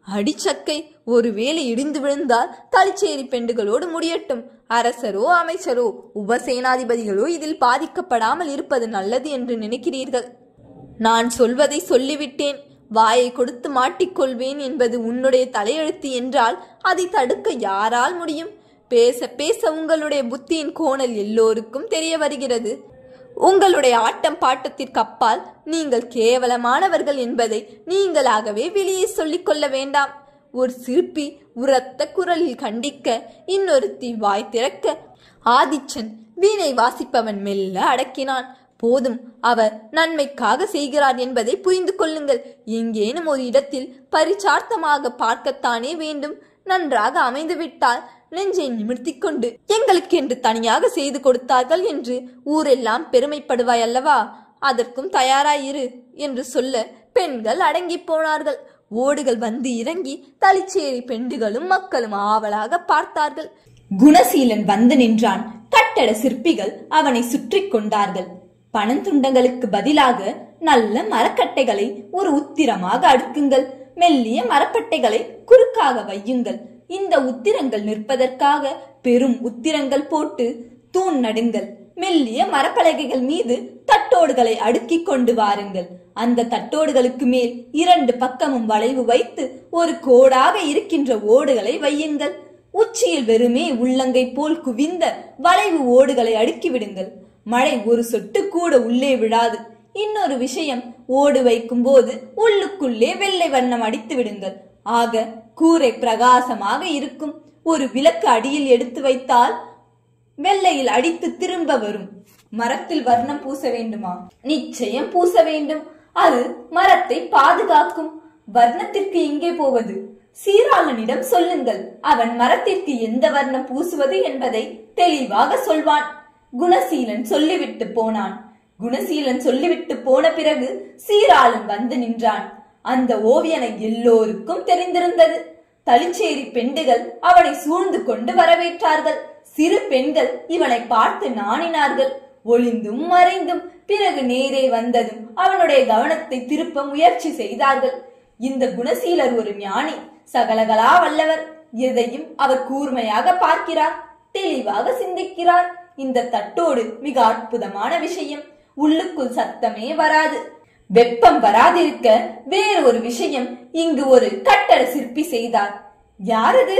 S1: அடிச்சக்கை, ஒருவேளை இடிந்து விழுந்தால் தளிச்சேரி பெண்டுகளோடு முடியட்டும். அரசரோ அமைச்சரோ உபசேனாதிபதிகளோ இதில் பாதிக்கப்படாமல் இருப்பது நல்லது என்று நினைக்கிறீர்கள். நான் சொல்வதை சொல்லிவிட்டேன். வாயை கொடுத்து மாட்டிக்கொள்வேன் என்பது உன்னுடைய தலையெழுத்து என்றால் அதை தடுக்க யாரால் முடியும்? பேச பேச உங்களுடைய புத்தியின் கோணல் எல்லோருக்கும் தெரிய வருகிறது. உங்களுடைய ஆட்டம் பாட்டத்திற்கு அப்பால் நீங்கள் கேவலமானவர்கள் என்பதை நீங்களாகவே வெளியே சொல்லிக் கொள்ள வேண்டாம். ஒரு சிற்பி உரத்த குரலில் கண்டிக்க, இன்னொருத்தி வாய் திறக்க ஆதிச்சன் வீணை வாசிப்பவன் மெல்ல அடக்கினான். போதும், அவர் நன்மைக்காக செய்கிறார் என்பதை புரிந்து கொள்ளுங்கள். எங்கேனும் ஒரு இடத்தில் பரிசார்த்தமாக பார்க்கத்தானே வேண்டும். நன்றாக அமைந்துவிட்டால் நெஞ்சை நிமிர்த்தி கொண்டு எங்களுக்கு என்று தனியாக செய்து கொடுத்தார்கள் என்று ஊரெல்லாம் பெருமைப்படுவாய் அல்லவா? அதற்கும் தயாராயிரு என்று சொல்ல பெண்கள் அடங்கி போனார்கள். ஓடுகள் வந்து இறங்கி தளிச்சேரி பெண்டுகளும் மக்களும் ஆவலாக பார்த்தார்கள். குணசீலன் வந்து நின்றான். கட்டட சிற்பிகள் அவனை சுற்றி கொண்டார்கள். பணந்துண்டங்களுக்கு பதிலாக நல்ல மரக்கட்டைகளை ஒரு உத்திரமாக அடுக்குங்கள். மெல்லிய மரப்பட்டைகளை குறுக்காக வையுங்கள். இந்த உத்திரங்கள் நிற்பதற்காக பெரும் உத்திரங்கள் போட்டு தூண் நடுங்கள். மெல்லிய மரப்பலகைகள் மீது தட்டோடுகளை அடுக்கி கொண்டு வாருங்கள். அந்த தட்டோடுகளுக்கு மேல் 2 பக்கமும் வளைவு வைத்து ஒரு கோடாக இருக்கின்ற ஓடுகளை வையுங்கள். உச்சியில் வெறுமே உள்ளங்கை போல் குவிந்த வளைவு ஓடுகளை அடுக்கிவிடுங்கள். மழை ஒரு சொட்டு கூட உள்ளே விழாது. இன்னொரு விஷயம், ஓடு வைக்கும் போது உள்ளுக்குள்ளே வெள்ளை வண்ணம் அடித்து விடுங்கள். ஆக கூரை பிரகாசமாக இருக்கும். ஒரு விளக்கு அடியில் எடுத்து வைத்தால் வெள்ளையில் அடித்து திரும்ப வரும். மரத்தில் வர்ணம் பூச வேண்டுமா? நிச்சயம் பூச வேண்டும். அது மரத்தை பாதுகாக்கும். வர்ணத்திற்கு எங்கே போவது? சீராளனிடம் சொல்லுங்கள். அவன் மரத்திற்கு எந்த வர்ணம் பூசுவது என்பதை தெளிவாக சொல்வான். குணசீலன் சொல்லிவிட்டு போனான். குணசீலன் சொல்லிவிட்டு போன பிறகு சீராளன் வந்து நின்றான். அந்த ஓவியனை எல்லோருக்கும் தெரிந்திருந்தது. தளிச்சேரி பெண்டுகள் அவனை சூழ்ந்து கொண்டு வரவேற்றார்கள். சிறு பெண்கள் இவனை பார்த்து நாணினார்கள். ஒளிந்தும் மறைந்தும் பிறகு நேரே வந்ததும் அவனுடைய கவனத்தை திருப்ப முயற்சி செய்தார்கள். இந்த குணசீலர் ஒரு ஞானி, சகலகலா வல்லவர். எதையும் அவர் கூர்மையாக பார்க்கிறார், தெளிவாக சிந்திக்கிறார். இந்த தட்டோடு மிக அற்புதமான விஷயம், உள்ளுக்குள் சத்தமே வராது, வெப்பம் வராதிருக்க வேறு ஒரு விஷயம் இங்கு ஒரு கட்டட சிற்பி செய்தார். யாரது?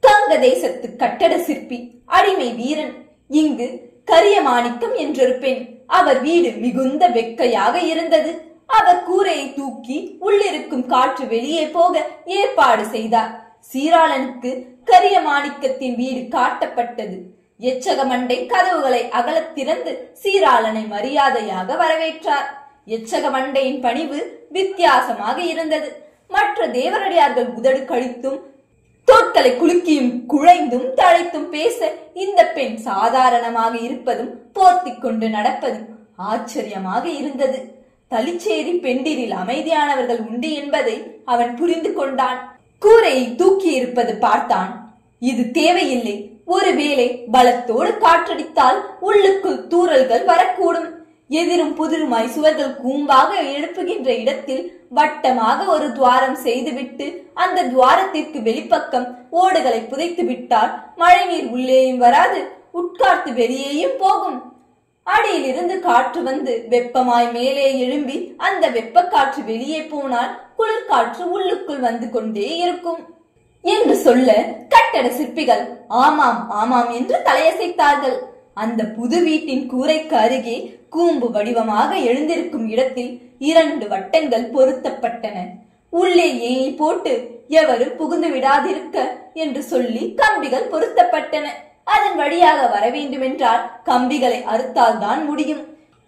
S1: கங்க தேசத்து கட்டட சிற்பி, அடிமை வீரன். இங்கு கரியமாணிக்கம் என்றொரு பெண். அவர் வீடு மிகுந்த வெக்கையாக இருந்தது. அவர் கூரையை தூக்கி உள்ளிருக்கும் காற்று வெளியே போக ஏற்பாடு செய்தார். சீராளனுக்கு கரியமாணிக்கத்தின் வீடு காட்டப்பட்டது. எச்சக மண்டை கதவுகளை அகலத் திறந்து சீராளனை மரியாதையாக வரவேற்றார். எச்சக மண்டையின் பணிவு வித்தியாசமாக இருந்தது. மற்ற தேவரடியார்கள் உதடு கழித்தும் தோட்களை குலுக்கியும் குழைந்தும் தழைத்தும் பேச, இந்த பெண் சாதாரணமாக இருப்பதும் போர்த்தி கொண்டு நடப்பதும் ஆச்சரியமாக இருந்தது. தலிச்சேரி பெண்டிரில் அமைதியானவர்கள் உண்டு என்பதை அவன் புரிந்து கொண்டான். கூரையை தூக்கி இருப்பது பார்த்தான். இது தேவையில்லை. ஒருவேளை பலத்தோடு காற்றடித்தால் உள்ளுக்குள் தூறல்கள் வரக்கூடும். எதிரும் புதிருமாய் சுவர்கள் கூம்பாக எழுப்புகின்ற இடத்தில் வட்டமாக ஒரு துவாரம் செய்துவிட்டு அந்த துவாரத்திற்கு வெளிப்பக்கம் ஓடுகளை புதைத்து விட்டால் மழை நீர் உள்ளேயும் வராது, உட்கார்த்து வெளியேயும் போகும். அடியிலிருந்து காற்று வந்து வெப்பமாய் மேலே எழும்பி அந்த வெப்ப காற்று வெளியே போனால் குளிர்காற்று உள்ளுக்குள் வந்து கொண்டே இருக்கும் என்று சொல்ல, கட்டட சிற்பிகள் ஆமாம் ஆமாம் என்று தலையசைத்தார்கள். அந்த புது வீட்டின் கூரைக்கு அருகே கூம்பு வடிவமாக எழுந்திருக்கும் இடத்தில் 2 வட்டங்கள் பொருத்தப்பட்டன. உள்ளே ஏணி போட்டு எவரும் புகுந்து விடாதிருக்க என்று சொல்லி கம்பிகள் பொருத்தப்பட்டன. அதன் வழியாக வர வேண்டுமென்றால் கம்பிகளை அறுத்தால்தான் முடியும்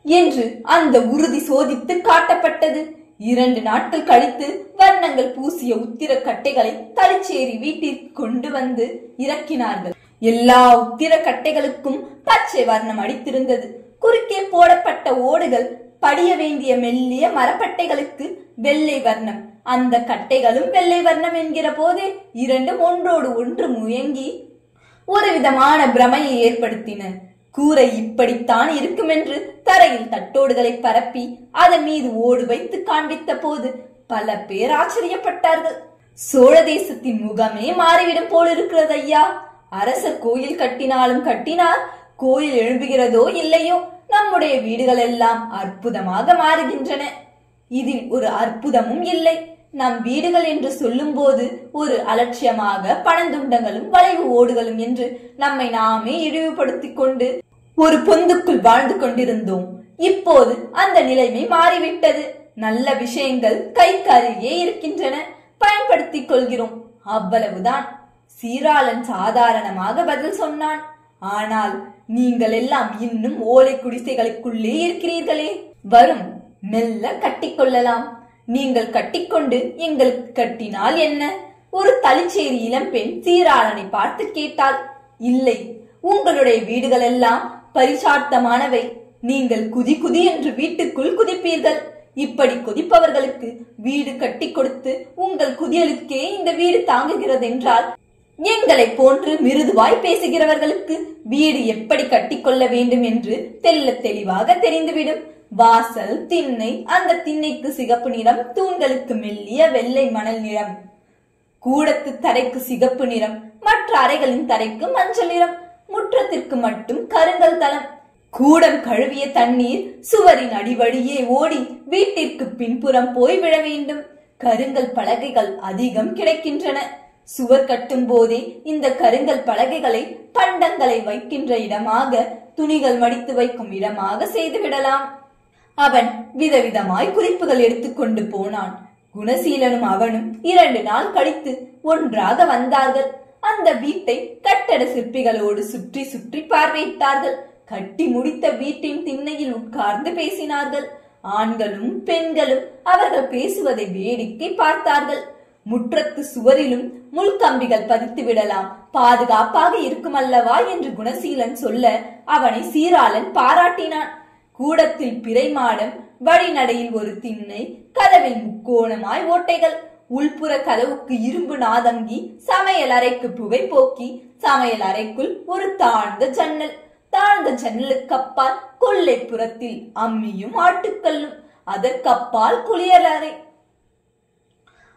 S1: என்று அந்த உறுதி சோதித்து காட்டப்பட்டது. 2 நாட்கள் கழித்து வர்ணங்கள் பூசிய உத்திர கட்டைகளை தலிச்சேரி வீட்டிற்கு கொண்டு வந்து இறக்கினார்கள். எல்லா உத்திர கட்டைகளுக்கும் பச்சை வர்ணம் அடித்திருந்தது. குறுக்கே போடப்பட்ட ஓடுகள் படிய வேண்டிய மெல்லிய மரப்பட்டைகளுக்கு வெள்ளை வர்ணம். அந்த கட்டைகளும் வெள்ளை வர்ணம் என்கிற போதே 2 ஒன்றோடு ஒன்று முயங்கி ஒரு விதமான பிரமையை ஏற்படுத்தின. கூரை இப்படித்தான் இருக்கும் என்று தரையில் தட்டோடுகளை பரப்பி அதன் மீது ஓடு வைத்து காண்பித்த போது பல பேர் ஆச்சரியப்பட்டார்கள். சோழ தேசத்தின் முகமே மாறிவிடும் போல் இருக்கிறது ஐயா. அரசர் கோயில் கட்டினாலும் கட்டினார், கோயில் எழும்புகிறதோ இல்லையோ, நம்முடைய வீடுகள் எல்லாம் அற்புதமாக மாறுகின்றன. இதில் ஒரு அற்புதமும் இல்லை. நம் வீடுகள் என்று சொல்லும் போது ஒரு அலட்சியமாக பணந்துண்டங்களும் வளைவு ஓடுகளும் என்று நம்மை நாமே இழிவுபடுத்திக் கொண்டு ஒரு பொந்துக்குள் வாழ்ந்து கொண்டிருந்தோம். இப்போது அந்த நிலைமை மாறிவிட்டது. நல்ல விஷயங்கள் கைக்கு அருகே இருக்கின்றன, பயன்படுத்திக் கொள்கிறோம், அவ்வளவுதான். சீராளன் சாதாரணமாக பதில் சொன்னான். ஆனால் நீங்கள் எல்லாம் இன்னும் ஓலை குடிசைகளுக்குள்ளே இருக்கிறீர்களே. வரும், மெல்ல கட்டிக்கொள்ளலாம். நீங்கள் கட்டிக்கொண்டு எங்களுக்கு கட்டினால் என்ன? ஒரு தலிச்சேரி இளம்பெண் சீராளனை பார்த்து கேட்டாள். இல்லை, உங்களுடைய வீடுகள் எல்லாம் பரிசார்த்தமானவை. நீங்கள் குதி குதி என்று வீட்டுக்குள் குதிப்பீர்கள். இப்படி குதிப்பவர்களுக்கு வீடு கட்டி கொடுத்து உங்கள் குதியலுக்கே இந்த வீடு தாங்குகிறது என்றால், எங்களை போன்று மிருதுவாய் பேசுகிறவர்களுக்கு வீடு எப்படி கட்டிக்கொள்ள வேண்டும் என்று தெல்ல தெளிவாக தெரிந்துவிடும். வாசல், திண்ணை, அந்த திண்ணைக்கு சிகப்பு நிறம், தூண்களுக்கு மெல்லிய வெள்ளை மணல் நிறம், கூடத்து தரைக்கு சிகப்பு நிறம், மற்ற அறைகளின் தரைக்கு மஞ்சள் நிறம், முற்றத்திற்கு மட்டும் கருங்கல் தளம். கூடம் கழுவிய தண்ணீர் சுவரின் அடிவழியே ஓடி வீட்டிற்கு பின்புறம் போய் விழ வேண்டும். கருங்கல் பலகைகள் அதிகம் கிடைக்கின்றன. சுவர் கட்டும் போதே இந்த கருங்கல் பலகைகளை பண்டங்களை வைக்கின்ற இடமாக, துணிகள் மடித்து வைக்கும் இடமாக செய்துவிடலாம். அவன் விதவிதமாய் குறிப்புகள் எடுத்துக்கொண்டு போனான். குணசீலனும் அவனும் 2 நாள் கழித்து ஒன்றாக வந்தார்கள். அந்த வீட்டை கட்டட சிற்பிகளோடு சுற்றி சுற்றி பார்வையிட்டார்கள். கட்டி முடித்த வீட்டின் திண்ணையில் உட்கார்ந்து பேசினார்கள். ஆண்களும் பெண்களும் அவர்கள் பேசுவதை வேடிக்கை பார்த்தார்கள். முற்றத்து சுவரிலும் முள்கம்பிகள் பதித்து விடலாம், பாதுகாப்பாக இருக்கும் அல்லவா என்று குணசீலன் சொல்ல அவனை சீராளன் பாராட்டினான். கூடத்தில் பிறை மாடம், வழிநடையில் ஒரு திண்ணை, கதவில் முக்கோணமாய் ஓட்டைகள், உள்புற கதவுக்கு இரும்பு நாதங்கி, சமையல் அறைக்கு புகை போக்கி, சமையல் அறைக்குள் ஒரு தாழ்ந்த ஜன்னல், தாழ்ந்த ஜன்னலுக்கப்பால் கொல்லைப்புறத்தில் அம்மியும் ஆட்டுக்கல்லும், அதற்கப்பால் குளியலறை,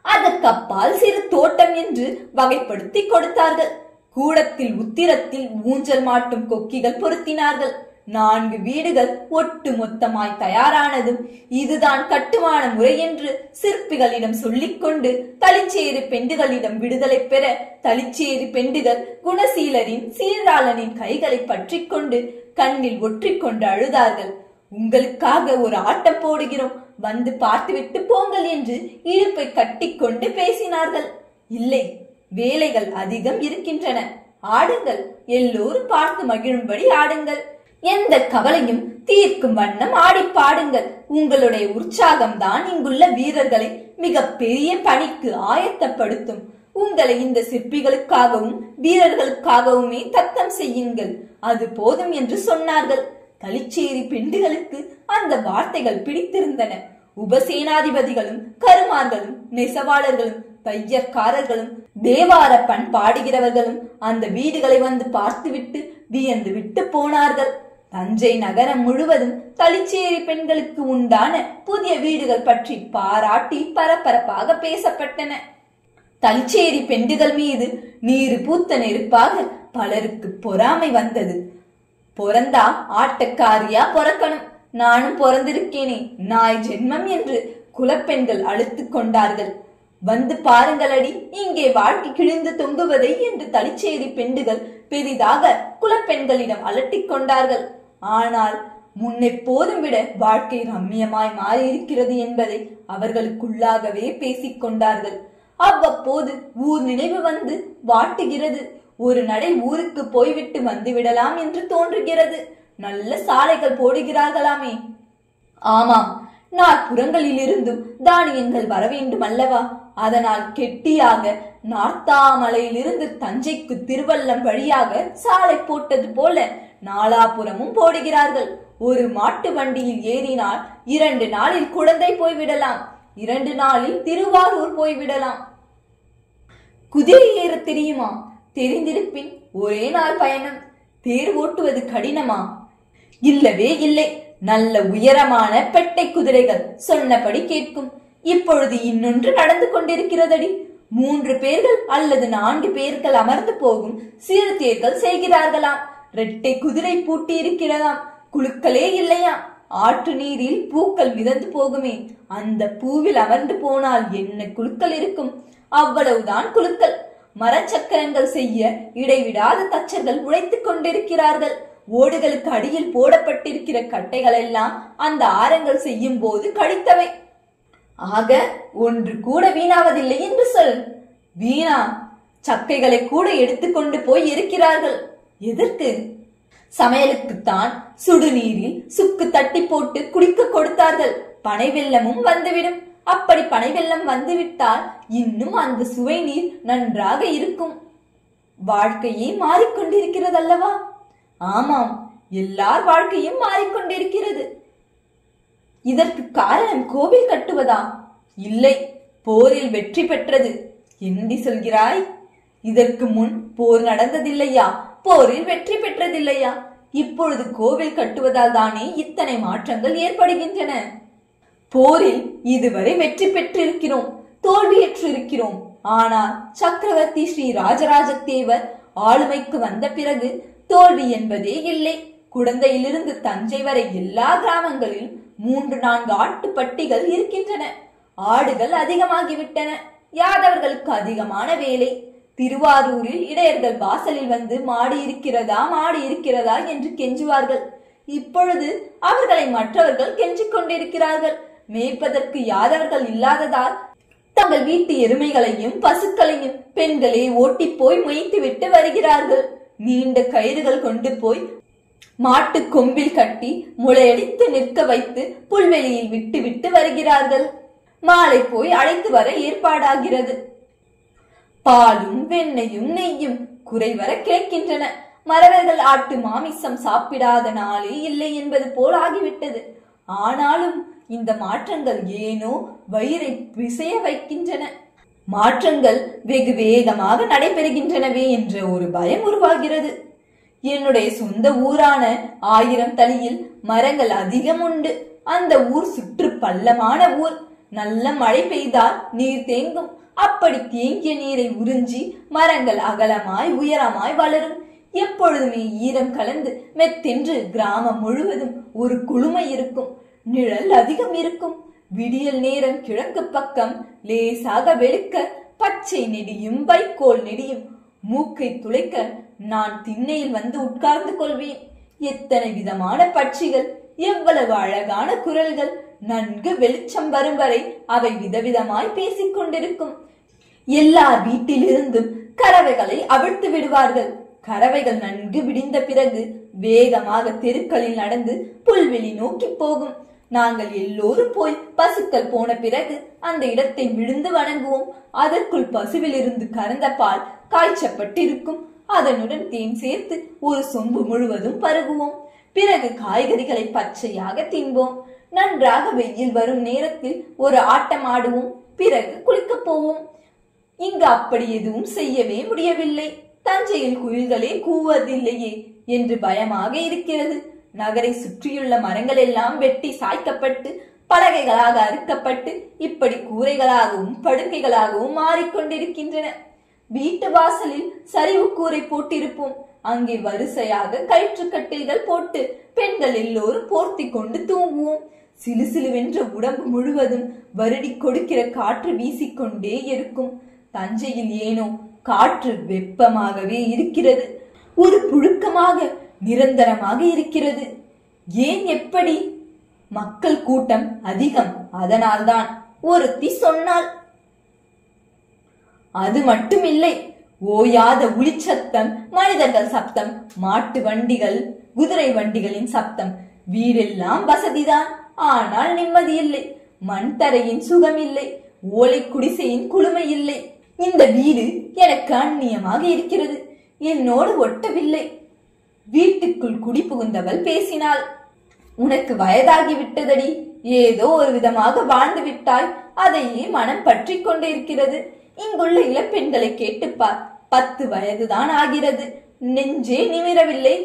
S1: அதற்கப்பால் சிறு தோட்டம் என்று வகைப்படுத்தி கொடுத்தார்கள். கூடத்தில் உத்திரத்தில் ஊஞ்சல் மாட்டும் கொக்கிகள் பொருத்தினார்கள். 4 வீடுகள் ஒட்டு மொத்தமாய் தயாரானதும் இதுதான் கட்டுமான முறை என்று சிற்பிகளிடம் சொல்லிக்கொண்டு தளிச்சேரி பெண்டுகளிடம் விடுதலை பெற தளிச்சேரி பெண்டுகள் குணசீலரின் சீராளனின் கைகளை பற்றி கொண்டு கண்ணில் ஒற்றிக்கொண்டு அழுதார்கள். உங்களுக்காக ஒரு ஆட்டம் போடுகிறோம், வந்து பார்த்துவிட்டு போங்கள் என்று இடுப்பை கட்டிக்கொண்டு பேசினார்கள். இல்லை, வேலைகள் அதிகம் இருக்கின்றன, ஆடுங்கள், எல்லோரும் பார்த்து மகிழும்படி ஆடுங்கள், எந்த கவலையும் தீர்க்கும் வண்ணம் ஆடி பாடுங்கள். உங்களுடைய உற்சாகம்தான் இங்குள்ள வீரர்களை மிக பெரிய பணிக்கு ஆயத்தப்படுத்தும். உங்களை இந்த சிற்பிகளுக்காகவும் வீரர்களுக்காகவுமே தத்தம் செய்யுங்கள், அது போதும் என்று சொன்னார்கள். தளிச்சேரி பெண்டுகளுக்கு அந்த வார்த்தைகள் பிடித்திருந்தன. உபசேனாதிபதிகளும் கருமார்களும் நெசவாளர்களும் தையற்காரர்களும் தேவார பண் பாடுகிறவர்களும் அந்த வீடுகளை வந்து பார்த்துவிட்டு வியந்து விட்டு போனார்கள். தஞ்சை நகரம் முழுவதும் தளிச்சேரி பெண்களுக்கு உண்டான புதிய வீடுகள் பற்றி பாராட்டி பரபரப்பாக பேசப்பட்டன. தளிச்சேரி பெண்டுகள் மீது நீரு பூத்த நெருப்பாக பலருக்கு பொறாமை வந்தது. பொறந்தா ஆட்டக்காரியா பொறக்கணும், நானும் பொறந்திருக்கேனே நாய் ஜென்மம் என்று குலப்பெண்கள் அழுத்து கொண்டார்கள். வந்து பாருங்களடி இங்கே வாழ்க்கை கிழிந்து தொங்குவதை என்று தளிச்சேரி பெண்டுகள் பெரிதாக குலப்பெண்களிடம் அலட்டிக் கொண்டார்கள். ஆனால் முன்னெப்போதும் விட வாழ்க்கை ரம்மியமாய் மாறியிருக்கிறது என்பதை அவர்களுக்குள்ளாகவே பேசிக் கொண்டார்கள். அவ்வப்போது ஊர் நினைவு வந்து வாட்டுகிறது. ஒரு நடை ஊருக்கு போய்விட்டு வந்து விடலாம் என்று தோன்றுகிறது. நல்ல சாலைகள் போடுகிறார்களாமே. ஆமாம், நாற்புறங்களிலிருந்தும் தானியங்கள் வர வேண்டும் அல்லவா? அதனால் கெட்டியாக நார்த்தாமலையிலிருந்து தஞ்சைக்கு திருவல்லம் வழியாக சாலை போட்டது போல நாலாபுரமும் போடுகிறார்கள். ஒரு மாட்டு வண்டியில் ஏறினால் 2 நாளில் குழந்தை போய்விடலாம், 2 நாளில் திருவாரூர் போய்விடலாம். குதிரை ஏற தெரியுமா? தெரிந்திருப்பின் ஒரே நாள் பயணம். தேர் ஓட்டுவது கடினமா? இல்லவே இல்லை. நல்ல உயரமான பெட்டை குதிரைகள் சொன்னபடி கேட்கும். இப்பொழுது இன்னொன்று நடந்து கொண்டிருக்கிறதடி. 3 பேர்கள் அல்லது 4 பேர்கள் அமர்ந்து போகும் சிறு தேர்கள் செய்கிறார்களாம். 2 குதிரை பூட்டி இருக்கிறதாம். குழுக்களே இல்லையா? ஆற்று நீரில் பூக்கள் மிதந்து போகுமே, அந்த பூவில் அமர்ந்து போனால் என்ன குழுக்கள் இருக்கும்? அவ்வளவுதான் குழுக்கள். மரச்சக்கரங்கள் செய்ய இடைவிடாத தச்சர்கள் உழைத்துக் கொண்டிருக்கிறார்கள். ஓடுகளுக்கு அடியில் போடப்பட்டிருக்கிற கட்டைகள் எல்லாம் அந்த ஆரங்கள் செய்யும் போது கடித்தவை. ஆக ஒன்று கூட வீணாவதில்லை என்று சொல். வீணா? சக்கைகளை கூட எடுத்துக்கொண்டு போய் இருக்கிறார்கள். எதற்கு? சமையலுக்குத்தான். சுடுநீரில் சுக்கு தட்டி போட்டு குடிக்க கொடுத்தார்கள். பனை வெல்லமும் வந்துவிடும். அப்படி பனை வெல்லம் வந்துவிட்டால் இன்னும் அந்த சுவை நீர் நன்றாக இருக்கும். வாழ்க்கையே மாறிக்கொண்டிருக்கிறதல்லவா? ஆமாம், எல்லார் வாழ்க்கையும் மாறிக்கொண்டிருக்கிறது. இதற்கு காரணம் கோவில் கட்டுவதா? இல்லை, போரில் வெற்றி பெற்றது. என்னடி சொல்கிறாய்? இதற்கு முன் போர் நடந்ததில்லையா? போரில் வெற்றி பெற்றதில்லையா? இப்பொழுது கோவில் கட்டுவதால் தானே இத்தனை மாற்றங்கள் ஏற்படுகின்றன. போரில் இதுவரை வெற்றி பெற்றிருக்கிறோம், தோல்வியற்றிருக்கிறோம். ஆனால் சக்கரவர்த்தி ஸ்ரீ ராஜராஜ தேவர் ஆளுமைக்கு வந்த பிறகு தோல்வி என்பதே இல்லை. குடந்தையிலிருந்து தஞ்சை வரை எல்லா கிராமங்களிலும் 3-4 ஆட்டுப்பட்டிகள் இருக்கின்றன. ஆடுகள் அதிகமாகிவிட்டன. யாதவர்களுக்கு அதிகமான வேலை. திருவாரூரில் இடையர்கள் வாசலில் வந்து மாடு இருக்கிறதா என்று கெஞ்சுவார்கள். இப்பொழுது அவர்களை மற்றவர்கள் கெஞ்சிக் கொண்டிருக்கிறார்கள். மேய்ப்பதற்கு யாதவர்கள் இல்லாததால் தங்கள் வீட்டு எருமைகளையும் பசுக்களையும் பெண்களே ஓட்டி போய் மொய்த்து விட்டு வருகிறார்கள். நீண்ட கயிறுகள் கொண்டு போய் மாட்டு கொம்பில் கட்டி முளையடித்து நிற்க வைத்து புல்வெளியில் விட்டு விட்டு வருகிறார்கள். மாலை போய் அழைத்து வர ஏற்பாடாகிறது. பாலும் வெண்ணையும் நெய்யும் குறைவர கிடைக்கின்றன. மறவர்கள் ஆட்டு மாமிசம் சாப்பிடாத நாளே இல்லை என்பது போல் ஆகிவிட்டது. ஆனாலும் இந்த மாற்றங்கள் ஏனோ வயிறை பிசைய வைக்கின்றன. மாற்றங்கள் வெகு வேகமாக நடைபெறுகின்றனவே என்ற ஒரு பயம் உருவாகிறது. என்னுடைய சொந்த ஊரான 1000 தளியில் மரங்கள் அதிகம் உண்டு. அந்த ஊர் சுற்று பள்ளமான ஊர். நல்ல மழை பெய்தால் நீர் தேங்கும். அப்படி தேங்கிய நீரை உறிஞ்சி மரங்கள் அகலமாய் உயரமாய் வளரும். எப்பொழுதுமே ஈரம் கலந்து மெத்தென்று கிராமம் முழுவதும் ஒரு குளுமை இருக்கும். நிழல் அதிகம் இருக்கும். விடியல் நேரம் கிழக்கு பக்கம் லேசாக வெளுக்க பச்சை நெடியும் வைக்கோல் நெடியும் மூக்கை துளைக்க நான் திண்ணையில் வந்து உட்கார்ந்து கொள்வேன். எத்தனை விதமான பட்சிகள், எவ்வளவு அழகான குரல்கள்! நன்கு வெளிச்சம் வரும் வரை அவை விதவிதமாய் பேசிக் கொண்டிருக்கும். எல்லார் வீட்டிலிருந்தும் கறவைகளை அவிழ்த்து விடுவார்கள். கறவைகள் நன்கு விடிந்த பிறகு வேகமாக தெருக்களில் நடந்து புல்வெளி நோக்கி போகும். நாங்கள் எல்லோரும் போய் பசுக்கள் போன பிறகு அந்த இடத்தை விழுந்து வணங்குவோம். அதற்குள் பசுவிலிருந்து கறந்த பால் காய்ச்சப்பட்டிருக்கும். அதனுடன் தேன் சேர்த்து ஒரு சொம்பு முழுவதும் பருகுவோம். பிறகு காய்கறிகளை பச்சையாக தின்போம். நன்றாக வெயில் வரும் நேரத்தில் ஒரு ஆட்டம் ஆடுவோம். பிறகு குளிக்க போவோம். இங்கு அப்படி எதுவும் செய்யவே முடியவில்லை. தஞ்சையில் குயில்களே கூவதில்லையே என்று பயமாக இருக்கிறது. நகரை சுற்றியுள்ள மரங்கள் எல்லாம் வெட்டி சாய்க்கப்பட்டு பலகைகளாக அறுக்கப்பட்டு இப்படி கூரைகளாகவும் படுக்கைகளாகவும் மாறிக்கொண்டிருக்கின்றன. வீட்டு வாசலில் சரிவு கூரை போட்டிருப்போம். அங்கே வரிசையாக கயிற்றுக்கட்டில்கள் போட்டு பெண்கள் எல்லோரும் போர்த்தி கொண்டு தூங்குவோம். சிலுசிலுவென்ற உடம்பு முழுவதும் வருடி கொடுக்கிற காற்று வீசிக்கொண்டே இருக்கும். தஞ்சையில் ஏனோ காற்று வெப்பமாகவே இருக்கிறது. ஒரு புழுக்கமாக நிரந்தரமாக இருக்கிறது. ஏன் எப்படி? மக்கள் கூட்டம் அதிகம். அதனால்தான் ஒருத்தி சொன்னாள். அது மட்டுமில்லை, ஓயாத ஒளிச்சத்தம், மனிதர்கள் சப்தம், மாட்டு வண்டிகள், குதிரை வண்டிகளின் சப்தம். வீடெல்லாம் வசதிதான், ஆனால் நிம்மதி இல்லை. மண் தரையின் சுகம் இல்லை. ஓலை குடிசையின் குளுமை இல்லை. இந்த வீடு எனக்கு அந்நியமாக இருக்கிறது. என்னோடு ஒட்டவில்லை. வீட்டுக்குள் குடி புகுந்தவள் பேசினாள். உனக்கு வயதாகி விட்டதடி. ஏதோ ஒரு விதமாக வாழ்ந்து விட்டாய். அதையே மனம் பற்றி கொண்டிருக்கிறது. இங்குள்ள இளப்பெண்களை கேட்டுப்பார். 10 வயதுதான் ஆகிறது. நெஞ்சே நிமிரவில்லை.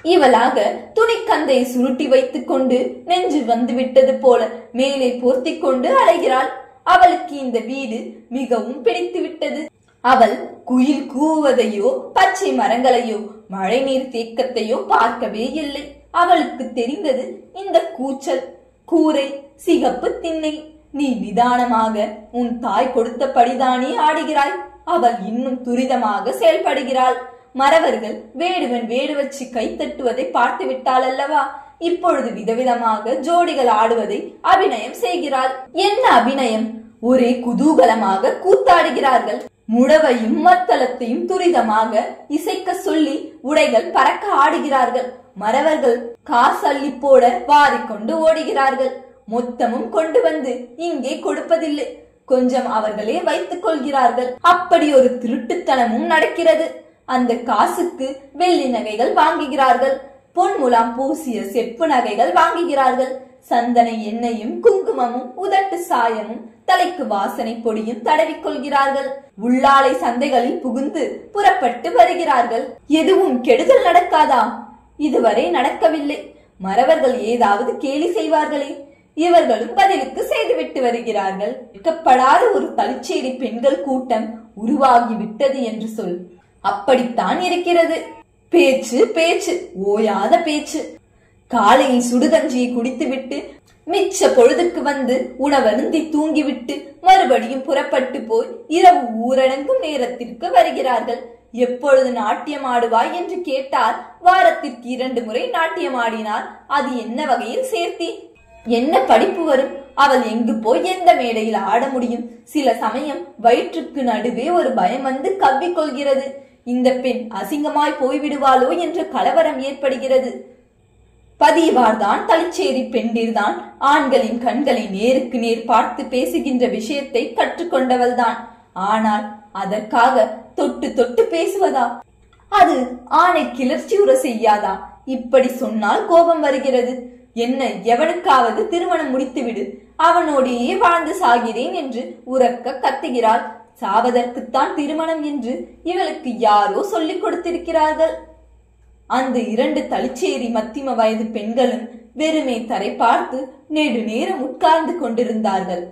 S1: இவளாக துணிக்கந்தை சுருட்டி வைத்துக் கொண்டு நெஞ்சு வந்து விட்டது போல மேலே போர்த்தி கொண்டு அலைகிறாள். அவளுக்கு இந்த வீடு மிகவும் பிடித்து விட்டது. அவள் குயில் கூவதையோ பச்சை மரங்களையோ மழை நீர் தேக்கத்தையோ பார்க்கவே இல்லை. அவளுக்கு தெரிந்தது இந்த கூச்சல், கூரை, சிகப்பு திண்ணை. நீ நிதானமாக உன் தாய் கொடுத்தபடிதானே ஆடுகிறாய். அவள் இன்னும் துரிதமாக செயல்படுகிறாள். மறவர்கள் வேடுவன் வேடு வச்சு கை தட்டுவதை பார்த்து விட்டாள் அல்லவா? இப்பொழுது விதவிதமாக ஜோடிகள் ஆடுவதை அபிநயம் செய்கிறாள். என்ன அபிநயம்? ஒரே குதூகலமாக கூத்தாடுகிறார்கள். முழவையும் மத்தளத்தையும் துரிதமாக இசைக்க சொல்லி உடைகள் பறக்க ஆடுகிறார்கள். மறவர்கள் காசு அள்ளி போட வாரிக்கொண்டு ஓடுகிறார்கள். மொத்தமும் கொண்டு வந்து இங்கே கொடுப்பதில்லை. கொஞ்சம் அவர்களே வைத்துக் கொள்கிறார்கள். அப்படி ஒரு திருட்டுத்தனமும் நடக்கிறது. அந்த காசுக்கு வெள்ளி நகைகள் வாங்குகிறார்கள். பொன் முலாம் பூசிய செப்பு நகைகள் வாங்குகிறார்கள். சந்தன எண்ணெயும் குங்குமமும் உதட்டு சாயமும் தலைக்கு வாசனை பொடியும் தடவிக்கொள்கிறார்கள். உள்ளாலை சந்தைகளில் புகுந்து புறப்பட்டு வருகிறார்கள். எதுவும் கெடுதல் நடக்காதா? இதுவரை நடக்கவில்லை. மறவர்கள் ஏதாவது கேலி செய்வார்களே, இவர்களும் பதிலுக்கு செய்துவிட்டு வருகிறார்கள். வெட்கப்படாத ஒரு தளிச்சேரி பெண்கள் கூட்டம் உருவாகிவிட்டது என்று சொல். அப்படித்தான் இருக்கிறது. பேச்சு பேச்சு, ஓயாத பேச்சு. காலையில் சுடுகஞ்சியை குடித்துவிட்டு மிச்ச பொழுதுக்கு வந்து உணவருந்தி தூங்கிவிட்டு மறுபடியும் புறப்பட்டு போய் இரவு ஊரடங்கும் நேரத்திற்கு வருகிறார்கள். எப்பொழுது நாட்டியம் ஆடுவாய் என்று கேட்டால் வாரத்திற்கு 2 முறை நாட்டியம் ஆடினார். அது என்ன வகையில் சேர்த்தி? என்ன படிப்பு வரும்? அவள் எங்கு போய் எந்த மேடையில் ஆட முடியும்? சில சமயம் வயிற்றுக்கு நடுவே ஒரு பயம் வந்து கவ்விக்கொள்கிறது. இந்த பெண் அசிங்கமாய் போய்விடுவாளோ என்ற கலவரம் ஏற்படுகிறது. பதிவார்தான் தளிச்சேரி பெண்டிர்தான் ஆண்களின் கண்களை நேருக்கு நேர் பார்த்து பேசுகின்ற விஷயத்தை கற்றுக்கொண்டவள்தான். ஆனால் அதற்காக தொட்டு தொட்டு பேசுவதா? அது ஆணை கிளர்ச்சியுற செய்யாதா? இப்படி சொன்னால் கோபம் வருகிறது. என்ன, எவனுக்காவது திருமணம் முடித்துவிடு, அவனோடையே வாழ்ந்து சாகிறேன் என்று உரக்க கத்துகிறாள். சாவதற்குத்தான் திருமணம் என்று இவளுக்கு யாரோ சொல்லிக் கொடுத்திருக்கிறார்கள். அந்த 2 தளிச்சேரி மத்திம வயது பெண்களும் வெறுமே தரை பார்த்து நெடு நேரம் உட்கார்ந்து கொண்டிருந்தார்கள்.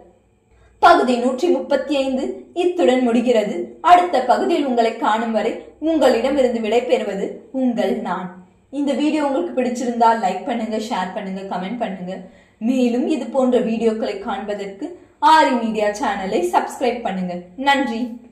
S1: பகுதி 135 இத்துடன் முடிகிறது. அடுத்த பகுதியில் உங்களை காணும் வரை உங்களிடமிருந்து விடைபெறுவது உங்கள் நான். இந்த வீடியோ உங்களுக்கு பிடிச்சிருந்தால் லைக் பண்ணுங்க, ஷேர் பண்ணுங்க, கமெண்ட் பண்ணுங்க. மேலும் இது போன்ற வீடியோக்களை காண்பதற்கு ஆரி மீடியா சேனலை சப்ஸ்கிரைப் பண்ணுங்க. நன்றி.